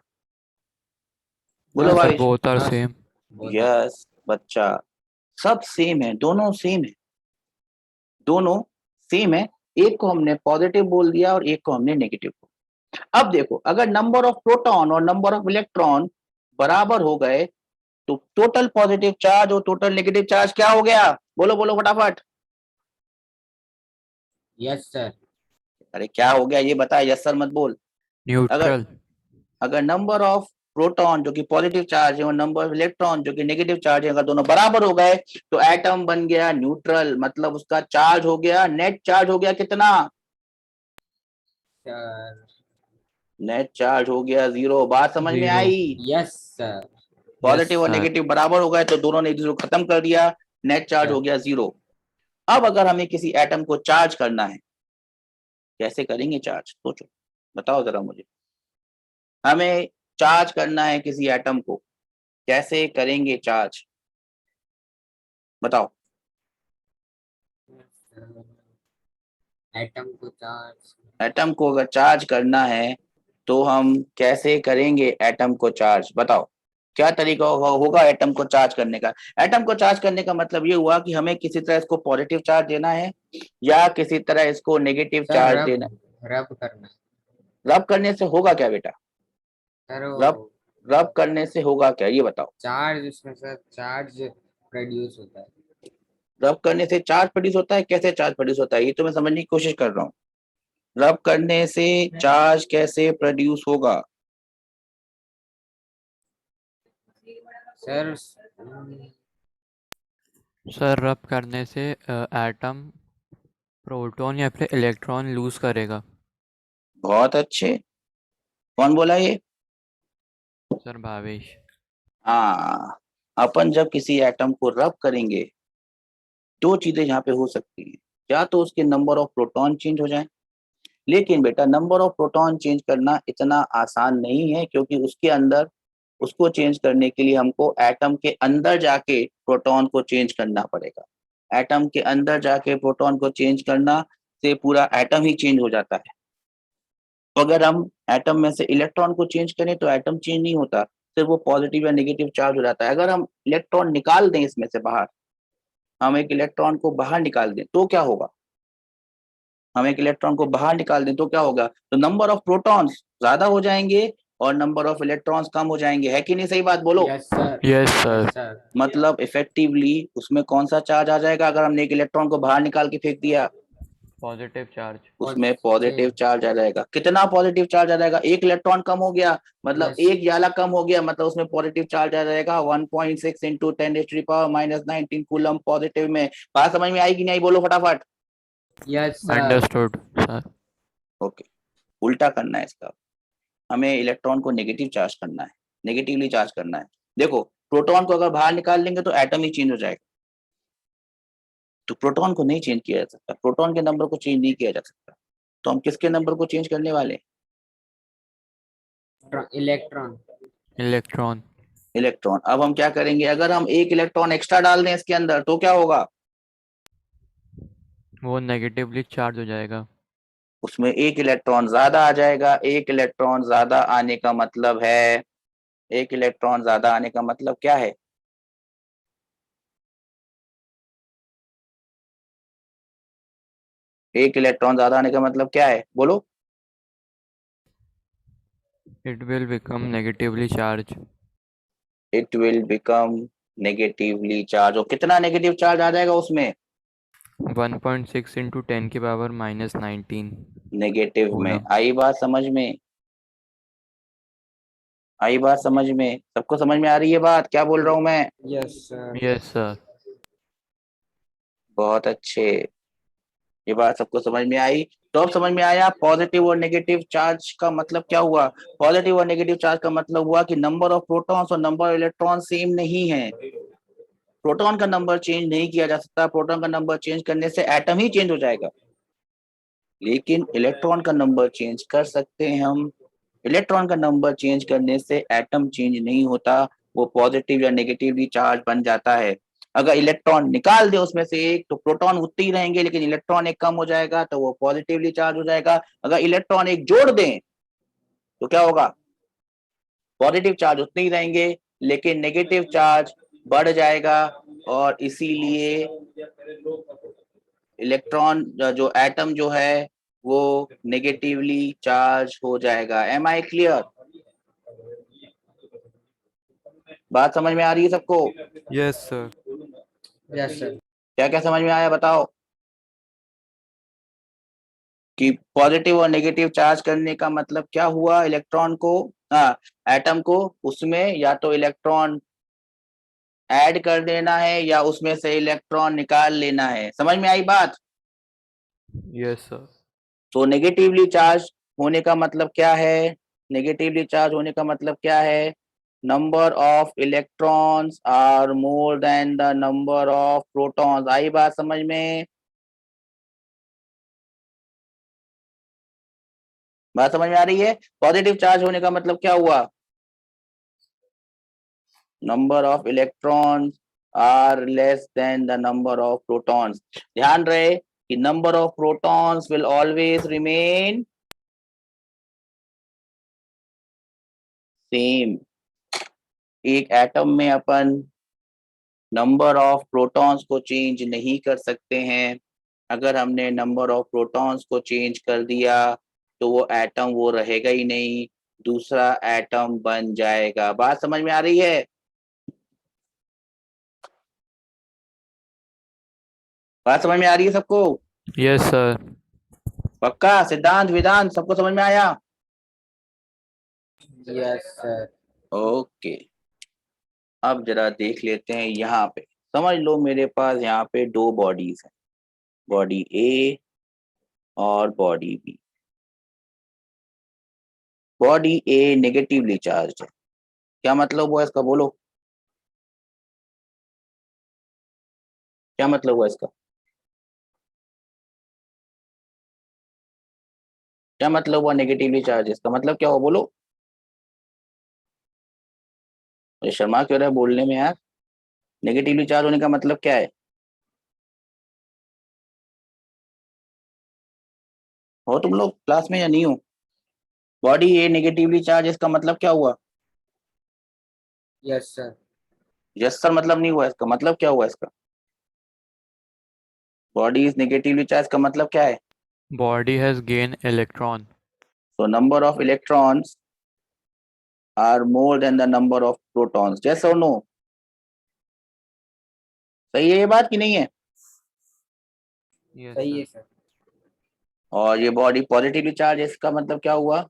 बोलो Sir, भाई। both are हाँ, same. बहुत यस बच्चा, सब सेम है, दोनों सेम है, दोनों सेम है। एक को हमने पॉजिटिव बोल दिया और एक को हमने नेगेटिव। अब देखो, अगर नंबर ऑफ प्रोटॉन और नंबर ऑफ इलेक्ट्रॉन बराबर हो गए तो टोटल पॉजिटिव चार्ज और टोटल नेगेटिव चार्ज क्या हो गया, बोलो बोलो फटाफट। Yes sir. अरे क्या हो गया ये बता, यस सर मत बोल। अगर Neutral. अगर नंबर ऑफ प्रोटॉन जो कि पॉजिटिव चार्ज है और नंबर ऑफ इलेक्ट्रॉन जो कि नेगेटिव चार्ज है, अगर दोनों बराबर हो गए तो एटम बन गया न्यूट्रल, मतलब उसका चार्ज हो गया, नेट चार्ज हो गया कितना, सर नेट चार्ज हो गया 0। बात समझ में Zero. आई? Yes sir. पॉजिटिव और sir. नेगेटिव बराबर हो गए तो दोनों ने एक दूसरे को खत्म कर दिया, नेट चार्ज हो गया 0। अब अगर हमें किसी एटम को चार्ज करना है, कैसे करेंगे चार्ज, सोचो बताओ जरा मुझे। हमें चार्ज करना है किसी एटम को, कैसे करेंगे चार्ज, बताओ। एटम को चार्ज। एटम को अगर चार्ज करना है तो हम कैसे करेंगे एटम को चार्ज, बताओ। क्या तरीका होगा एटम को चार्ज करने का। एटम को चार्ज करने का मतलब ये हुआ कि हमें किसी तरह इसको पॉजिटिव चार्ज देना है या किसी तरह इसको नेगेटिव सर चार्ज रब देना। रब करना। रब करने से होगा क्या बेटा, सर रब वो रब करने से होगा क्या ये बताओ। चार्ज, उसमें सर चार्ज प्रोड्यूस होता है। रब करने से चार्ज प्रोड्यूस होता है, कैसे चार्ज प्रोड्यूस होता है ये तो मैं समझने की कोशिश कर रहा हूँ। रब करने से चार्ज कैसे प्रोड्यूस होगा। सर Sir, रब करने से एटम प्रोटॉन या फिर इलेक्ट्रॉन लूज करेगा। बहुत अच्छे, कौन बोला ये? सर भावेश। हाँ, अपन जब किसी एटम को रब करेंगे, दो चीजें यहाँ पे हो सकती हैं, या तो उसके नंबर ऑफ प्रोटॉन चेंज हो जाए, लेकिन बेटा नंबर ऑफ प्रोटॉन चेंज करना इतना आसान नहीं है, क्योंकि उसके अंदर उसको चेंज करने के लिए हमको एटम के अंदर जाके प्रोटॉन को चेंज करना पड़ेगा। एटम के अंदर जाके प्रोटॉन को चेंज करना से पूरा एटम ही चेंज हो जाता है। तो अगर हम एटम में से इलेक्ट्रॉन को चेंज करें तो एटम चेंज नहीं होता, सिर्फ वो पॉजिटिव या नेगेटिव चार्ज हो जाता है। अगर हम इलेक्ट्रॉन निकाल दें इसमें से बाहर, हम एक इलेक्ट्रॉन को बाहर निकाल दें तो क्या होगा, हम एक इलेक्ट्रॉन को बाहर निकाल दें तो क्या होगा, तो नंबर ऑफ प्रोटॉन्स ज्यादा हो जाएंगे और नंबर ऑफ इलेक्ट्रॉन्स कम हो जाएंगे, है कि नहीं, सही बात बोलो। Yes sir. Yes, sir. Yes sir. मतलब इफेक्टिवली उसमें कौन सा चार्ज आ जाएगा, अगर हमने एक इलेक्ट्रॉन को बाहर निकाल के फेंक दिया, Positive charge. उसमें पॉजिटिव चार्ज आ जाएगा। कितना पॉजिटिव चार्ज आ जाएगा, एक इलेक्ट्रॉन कम हो गया मतलब Yes. एक जाला कम हो गया, मतलब उसमें पॉजिटिव चार्ज आ जाएगा 1.6 इंटू 10⁻⁻19 कूलम पॉजिटिव में। बात समझ में आई कि नहीं, बोलो फटाफट। Yes sir. Understood, sir. Okay, उल्टा करना है इसका, हमें इलेक्ट्रॉन को नेगेटिव चार्ज करना है, नेगेटिवली चार्ज करना है। देखो प्रोटॉन को अगर बाहर निकाल लेंगे तो एटम ही चेंज हो जाएगा, तो प्रोटॉन को नहीं चेंज किया जा सकता, प्रोटॉन के नंबर को चेंज नहीं किया जा सकता, तो हम किसके नंबर को चेंज करने वाले, इलेक्ट्रॉन। Electron. इलेक्ट्रॉन। अब हम क्या करेंगे, अगर हम एक इलेक्ट्रॉन एक्स्ट्रा डाल दें इसके अंदर तो क्या होगा, वो नेगेटिवली चार्ज हो जाएगा। उसमें एक इलेक्ट्रॉन ज्यादा आ जाएगा। एक इलेक्ट्रॉन ज्यादा आने का मतलब है, एक इलेक्ट्रॉन ज्यादा आने का मतलब क्या है, एक इलेक्ट्रॉन ज्यादा आने का मतलब क्या है, बोलो। It will become negatively charged. It will become negatively charge. और कितना नेगेटिव चार्ज आ जाएगा उसमें? 1.6 into 10 की पावर -19 नेगेटिव में। कूलम। आई बात समझ में? आई बात समझ में? सबको समझ में आ रही है बात क्या बोल रहा हूँ मैं? Yes, sir. Yes, sir. बहुत अच्छे। ये बात सबको समझ में आई? तो अब समझ में आया पॉजिटिव और नेगेटिव चार्ज का मतलब क्या हुआ। पॉजिटिव और नेगेटिव चार्ज का मतलब हुआ कि नंबर ऑफ प्रोटॉन्स और नंबर ऑफ इलेक्ट्रॉन सेम नहीं है। प्रोटॉन का नंबर चेंज नहीं किया जा सकता, प्रोटॉन का नंबर चेंज करने से एटम ही चेंज हो जाएगा, लेकिन इलेक्ट्रॉन का नंबर चेंज कर सकते हैं हम। इलेक्ट्रॉन का नंबर चेंज करने से एटम चेंज नहीं होता, वो पॉजिटिव या नेगेटिवली चार्ज बन जाता है। अगर इलेक्ट्रॉन निकाल दे उसमें से एक तो प्रोटॉन उतने ही रहेंगे, लेकिन इलेक्ट्रॉन एक कम हो जाएगा तो वो पॉजिटिवली चार्ज हो जाएगा। अगर इलेक्ट्रॉन एक जोड़ दें तो क्या होगा? पॉजिटिव चार्ज उतने ही रहेंगे, लेकिन नेगेटिव चार्ज बढ़ जाएगा, और इसीलिए इलेक्ट्रॉन जो एटम जो है वो नेगेटिवली चार्ज हो जाएगा। Am I clear? बात समझ में आ रही है सबको? Yes, sir. Yes, sir. क्या क्या समझ में आया बताओ? कि पॉजिटिव और नेगेटिव चार्ज करने का मतलब क्या हुआ? इलेक्ट्रॉन को, हाँ, एटम को उसमें या तो इलेक्ट्रॉन ऐड कर देना है या उसमें से इलेक्ट्रॉन निकाल लेना है। समझ में आई बात? Yes, sir. तो नेगेटिवली चार्ज होने का मतलब क्या है? नेगेटिवली चार्ज होने का मतलब क्या है? Number of electrons are more than the number of protons. आई बात समझ में? बात समझ में आ रही है? पॉजिटिव चार्ज होने का मतलब क्या हुआ? Number of electrons are less than the number of protons. ध्यान रहे कि number of protons will always remain same. एक एटम में अपन नंबर ऑफ प्रोटॉन्स को चेंज नहीं कर सकते हैं। अगर हमने नंबर ऑफ प्रोटॉन्स को चेंज कर दिया तो वो एटम वो रहेगा ही नहीं, दूसरा एटम बन जाएगा। बात समझ में आ रही है? बात समझ में आ रही है सबको? Yes, sir. पक्का? सिद्धांत वेदांत सबको समझ में आया? Yes, sir. ओके। अब जरा देख लेते हैं यहाँ पे। समझ लो मेरे पास यहाँ पे दो बॉडीज हैं, बॉडी ए और बॉडी बी। बॉडी ए नेगेटिवली चार्ज है। क्या मतलब हुआ इसका? बोलो, क्या मतलब हुआ इसका? क्या मतलब हुआ नेगेटिवली चार्ज? इसका मतलब क्या हुआ बोलो? अरे शर्मा क्यों रहा है बोलने में यार? नेगेटिवली चार्ज होने का मतलब क्या है? हो तुम लोग क्लास में या नहीं हो? बॉडी ए नेगेटिवली चार्ज, इसका मतलब क्या हुआ? Yes, sir. यस सर मतलब नहीं हुआ, इसका मतलब क्या हुआ इसका? बॉडी इज नेगेटिवली चार्ज का मतलब क्या है? Body has gained electron. So number of electrons are more than the number of protons. Yes or no? सही है ये बात कि नहीं है? Yes, सही sir. है सर। और ये बॉडी पॉजिटिवली चार्ज, इसका मतलब क्या हुआ?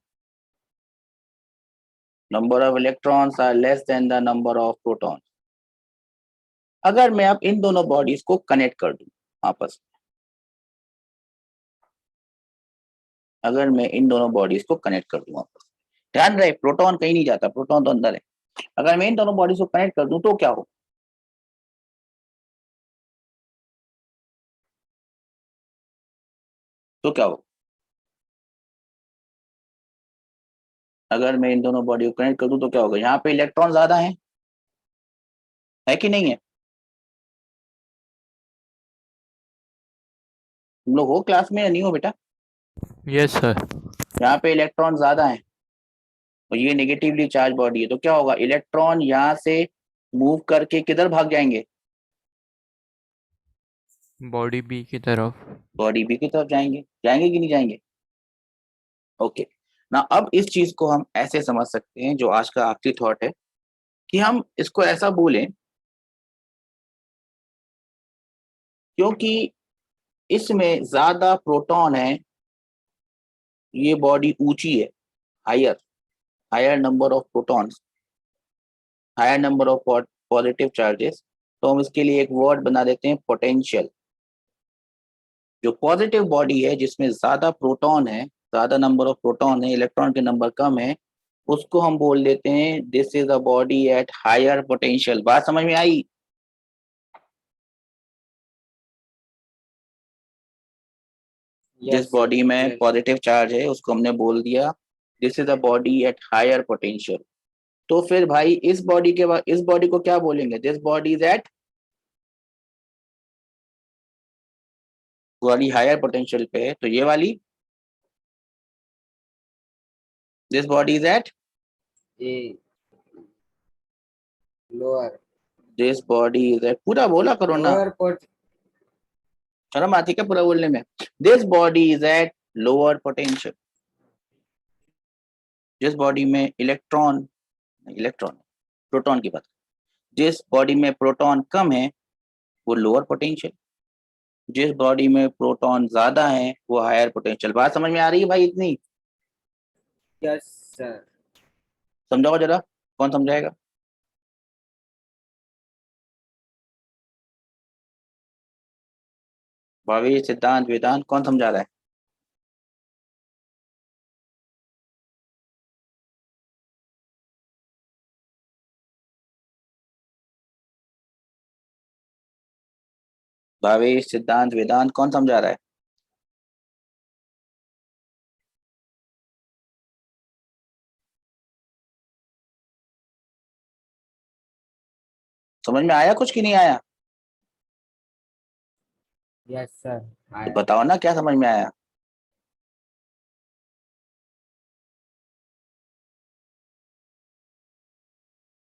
Number of electrons are less than the number of proton. अगर मैं अब इन दोनों बॉडीज को कनेक्ट कर दूं आपस में, अगर मैं इन दोनों बॉडीज को कनेक्ट कर दूं आपस में, ध्यान रहे प्रोटॉन कहीं नहीं जाता, प्रोटॉन तो अंदर है। अगर मैं इन दोनों बॉडीज को कनेक्ट कर दूं तो क्या हो? तो क्या हो? अगर मैं इन दोनों बॉडी को कनेक्ट कर दूं तो क्या होगा? यहाँ पे इलेक्ट्रॉन ज्यादा है कि नहीं है? तुम लोग हो क्लास में या नहीं हो बेटा? Yes, sir. यहाँ पे इलेक्ट्रॉन ज्यादा है और ये नेगेटिवली चार्ज बॉडी है, तो क्या होगा? इलेक्ट्रॉन यहाँ से मूव करके किधर भाग जाएंगे? Body B की तरफ. बॉडी बी की तरफ जाएंगे। जाएंगे कि नहीं जाएंगे? ओके। ना अब इस चीज को हम ऐसे समझ सकते हैं, जो आज का आखिरी थॉट है, कि हम इसको ऐसा बोलें क्योंकि इसमें ज्यादा प्रोटॉन है, ये बॉडी ऊंची है, higher higher number of protons, higher number of positive charges, तो हम इसके लिए एक वर्ड बना देते हैं पोटेंशियल। जो पॉजिटिव बॉडी है जिसमें ज्यादा प्रोटॉन है, ज्यादा नंबर ऑफ प्रोटॉन है, इलेक्ट्रॉन के नंबर कम है, उसको हम बोल देते हैं this is a body at higher potential. बात समझ में आई? जिस Yes, sir. बॉडी में Yes. पॉजिटिव चार्ज है उसको हमने बोल दिया this is a body at higher potential. तो फिर भाई इस बॉडी के बाद इस बॉडी को क्या बोलेंगे? दिस बॉडी इज एट, वाली हायर पोटेंशियल पे है, तो ये वाली this body is at, A. Lower. This body is at, पूरा बोला करो ना, Lower pot. शर्म आती क्या पूरा बोलने में? This body is at lower potential. जिस बॉडी में इलेक्ट्रॉन प्रोटॉन की बात, जिस बॉडी में प्रोटॉन कम है वो लोअर पोटेंशियल, जिस बॉडी में प्रोटॉन ज्यादा है वो हायर पोटेंशियल। बात समझ में आ रही है भाई इतनी? Yes, sir. समझाओ जरा, कौन समझाएगा? भावी, सिद्धांत, वेदांत, कौन समझा रहा है? भावी, सिद्धांत, वेदांत, कौन समझा रहा है? समझ में आया कुछ कि नहीं आया? Yes, sir. तो बताओ ना क्या समझ में आया।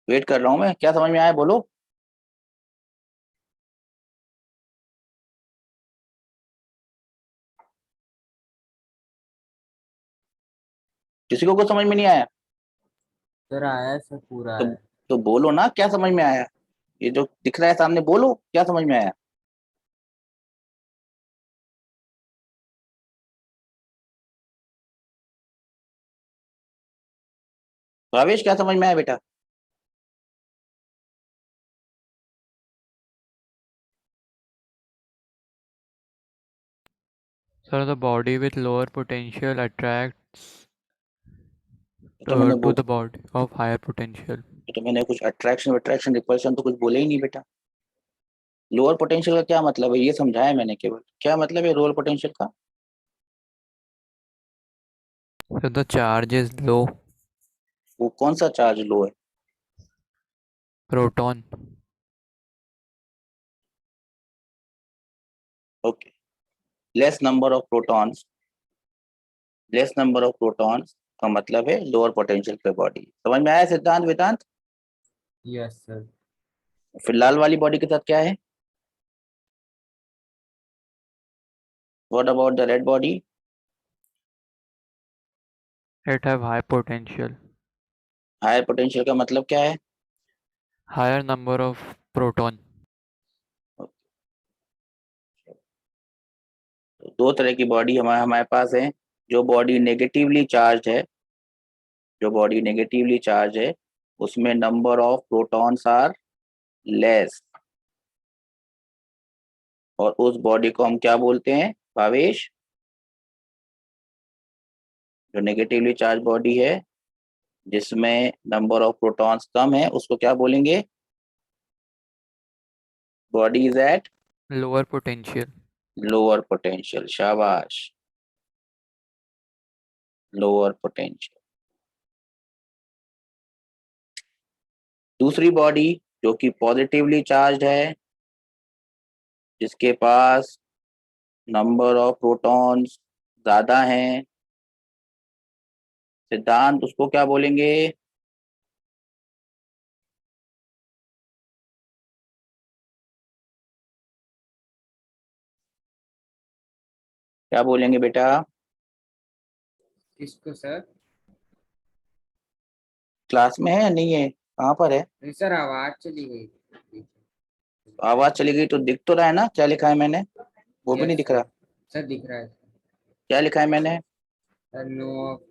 वेट कर रहा हूं मैं, क्या समझ में आया बोलो। किसी को कुछ समझ में नहीं आया? सर आया सर, पूरा तो है। तो बोलो ना क्या समझ में आया। ये जो दिख रहा है सामने, बोलो क्या समझ में आया। भावेश, क्या समझ में आया बेटा? Sir, the body with lower potential attracts तो मैंने to the body of higher potential. तो मैंने कुछ अट्रैक्शन अट्रैक्शन रिपल्शन तो कुछ बोले ही नहीं बेटा। लोअर पोटेंशियल का क्या मतलब है ये समझाया मैंने केवल। क्या मतलब है लोअर पोटेंशियल का? So the charge is low. वो कौन सा चार्ज लो है? Proton. Okay, less number of protons, less number of protons का मतलब है लोअर पोटेंशियल पे बॉडी। समझ में आया सिद्धांत, वेदांत? Yes sir. फिर लाल वाली बॉडी के साथ क्या है? What about the red body? It have high potential. हायर पोटेंशियल का मतलब क्या है? Higher number of proton. तो दो तरह की बॉडी हमारे हमारे पास है। जो बॉडी नेगेटिवली चार्ज है, जो बॉडी नेगेटिवली चार्ज है उसमें number of protons are less, और उस बॉडी को हम क्या बोलते हैं भावेश? जो नेगेटिवली चार्ज बॉडी है जिसमें नंबर ऑफ प्रोटॉन्स कम है उसको क्या बोलेंगे? Body is at Lower potential. Lower potential. शाबाश, लोअर पोटेंशियल। दूसरी बॉडी जो कि पॉजिटिवली चार्ज है, जिसके पास नंबर ऑफ प्रोटॉन्स ज्यादा हैं, सिद्धांत, उसको क्या बोलेंगे? क्या बोलेंगे बेटा? किसको सर? क्लास में है या नहीं है, कहाँ पर है? नहीं सर, आवाज चली गई पीछे। आवाज चली गई तो दिख तो रहा है ना क्या लिखा है मैंने, वो भी नहीं यस दिख सर, रहा। सर दिख रहा है क्या लिखा है मैंने? सर। नो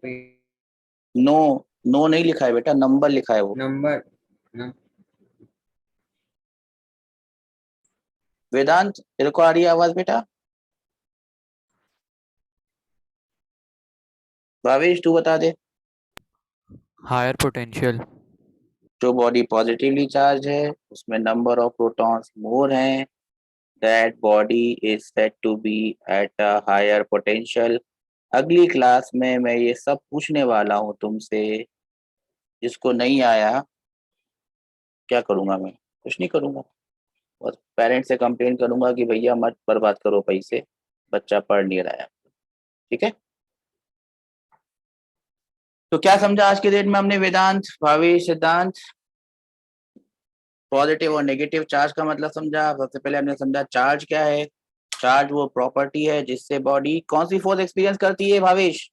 नो, नो नहीं लिखा है बेटा, नंबर लिखा है वो। नंबर। वेदांत तेरे को आ रही है आवाज बेटा? भावेश तू बता दे। Higher potential. जो बॉडी पॉजिटिवली चार्ज है उसमें नंबर ऑफ प्रोटॉन्स मोर हैं, that body is said to be at a higher potential. अगली क्लास में मैं ये सब पूछने वाला हूँ तुमसे, जिसको नहीं आया क्या करूंगा मैं? कुछ नहीं करूंगा, और पेरेंट्स से कंप्लेन करूंगा कि भैया मत बर्बाद करो पैसे, बच्चा पढ़ नहीं रहा है। ठीक है, तो क्या समझा आज के डेट में हमने वेदांत, भावेश, सिद्धांत? पॉजिटिव और नेगेटिव चार्ज का मतलब समझा। सबसे पहले हमने समझा चार्ज क्या है। चार्ज वो प्रॉपर्टी है जिससे बॉडी कौन सी फोर्स एक्सपीरियंस करती है Bhavesh?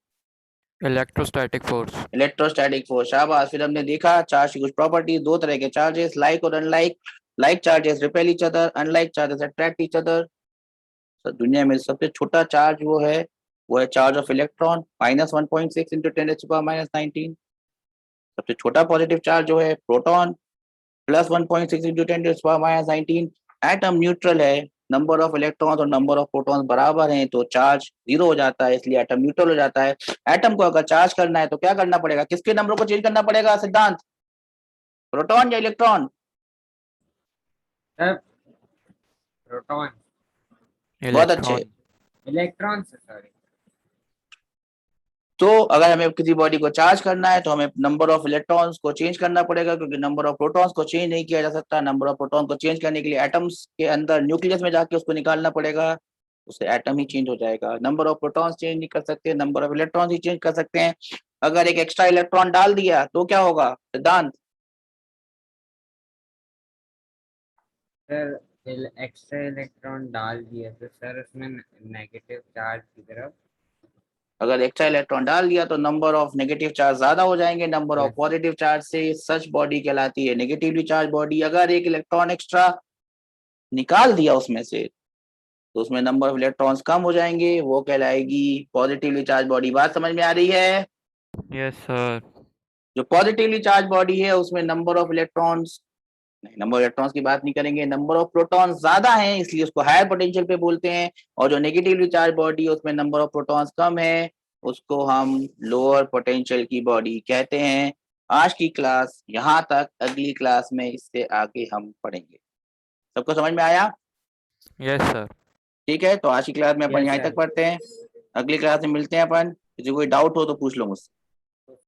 Electrostatic force. Electrostatic force, शाबाश। फिर हमने देखा चार्ज की कुछ प्रॉपर्टी, दो तरह के चार्जेस, लाइक और unlike. Like charges repel each other, unlike charges attract each other. दुनिया में सबसे छोटा चार्ज वो है चार्ज ऑफ इलेक्ट्रॉन, -1.6 इंटू 10⁻⁻19। सबसे छोटा पॉजिटिव चार्ज जो है प्रोटॉन, +1.6 इंटू 10⁻⁻19। एटम न्यूट्रल है, नंबर ऑफ इलेक्ट्रॉन्स और नंबर ऑफ प्रोटॉन्स बराबर हैं तो चार्ज जीरो हो जाता है, इसलिए एटम न्यूट्रल हो जाता है। एटम को अगर चार्ज करना है तो क्या करना पड़ेगा, किसके नंबर को चेंज करना पड़ेगा सिद्धांत? प्रोटॉन या इलेक्ट्रॉन? सर प्रोटॉन, बहुत अच्छे। Electron. इलेक्ट्रॉन से, सॉरी। तो अगर हमें किसी बॉडी को चार्ज करना है तो हमें नंबर ऑफ इलेक्ट्रॉन्स को चेंज करना पड़ेगा, क्योंकि नंबर ऑफ प्रोटॉन्स को चेंज नहीं किया जा सकता। नंबर ऑफ प्रोटॉन को चेंज करने के लिए एटम्स के अंदर न्यूक्लियस में जाके उसको निकालना पड़ेगा, उससे एटम ही चेंज हो जाएगा। नंबर ऑफ प्रोटॉन्स चेंज नहीं कर सकते, number of electrons he change कर सकते हैं। अगर एक एक्स्ट्रा इलेक्ट्रॉन डाल दिया तो क्या होगा सिद्धांत? सर एक्स्ट्रा इलेक्ट्रॉन डाल दिया तो सर उसमें नेगेटिव चार्ज की तरफ। अगर एक्स्ट्रा इलेक्ट्रॉन डाल दिया तो नंबर ऑफ नेगेटिव चार्ज ज्यादा हो जाएंगे, number of Yes. Positive charge से सच बॉडी कहलाती है नेगेटिवली चार्ज बॉडी। अगर एक इलेक्ट्रॉन एक्स्ट्रा निकाल दिया उसमें से तो उसमें नंबर ऑफ इलेक्ट्रॉन्स कम हो जाएंगे, वो कहलाएगी पॉजिटिवली चार्ज बॉडी। बात समझ में आ रही है? Yes, sir. जो पॉजिटिवली चार्ज बॉडी है उसमें नंबर ऑफ इलेक्ट्रॉन्स नहीं, नंबर ऑफ इलेक्ट्रॉन्स की बात नहीं करेंगे, नंबर ऑफ प्रोटॉन्स ज्यादा है इसलिए उसको हायर पोटेंशियल पे बोलते हैं। और जो नेगेटिवली चार्ज बॉडी है उसमें नंबर ऑफ प्रोटॉन्स कम है, उसको हम लोअर पोटेंशियल की बॉडी कहते हैं। आज की क्लास यहाँ तक, अगली क्लास में इससे आगे हम पढ़ेंगे। सबको समझ में आया? Yes, sir. ठीक है, तो आज की क्लास में अपन Yes, यहाँ sir. तक पढ़ते हैं, अगली क्लास में मिलते हैं अपन। किसी कोई डाउट हो तो पूछ लो मुझसे।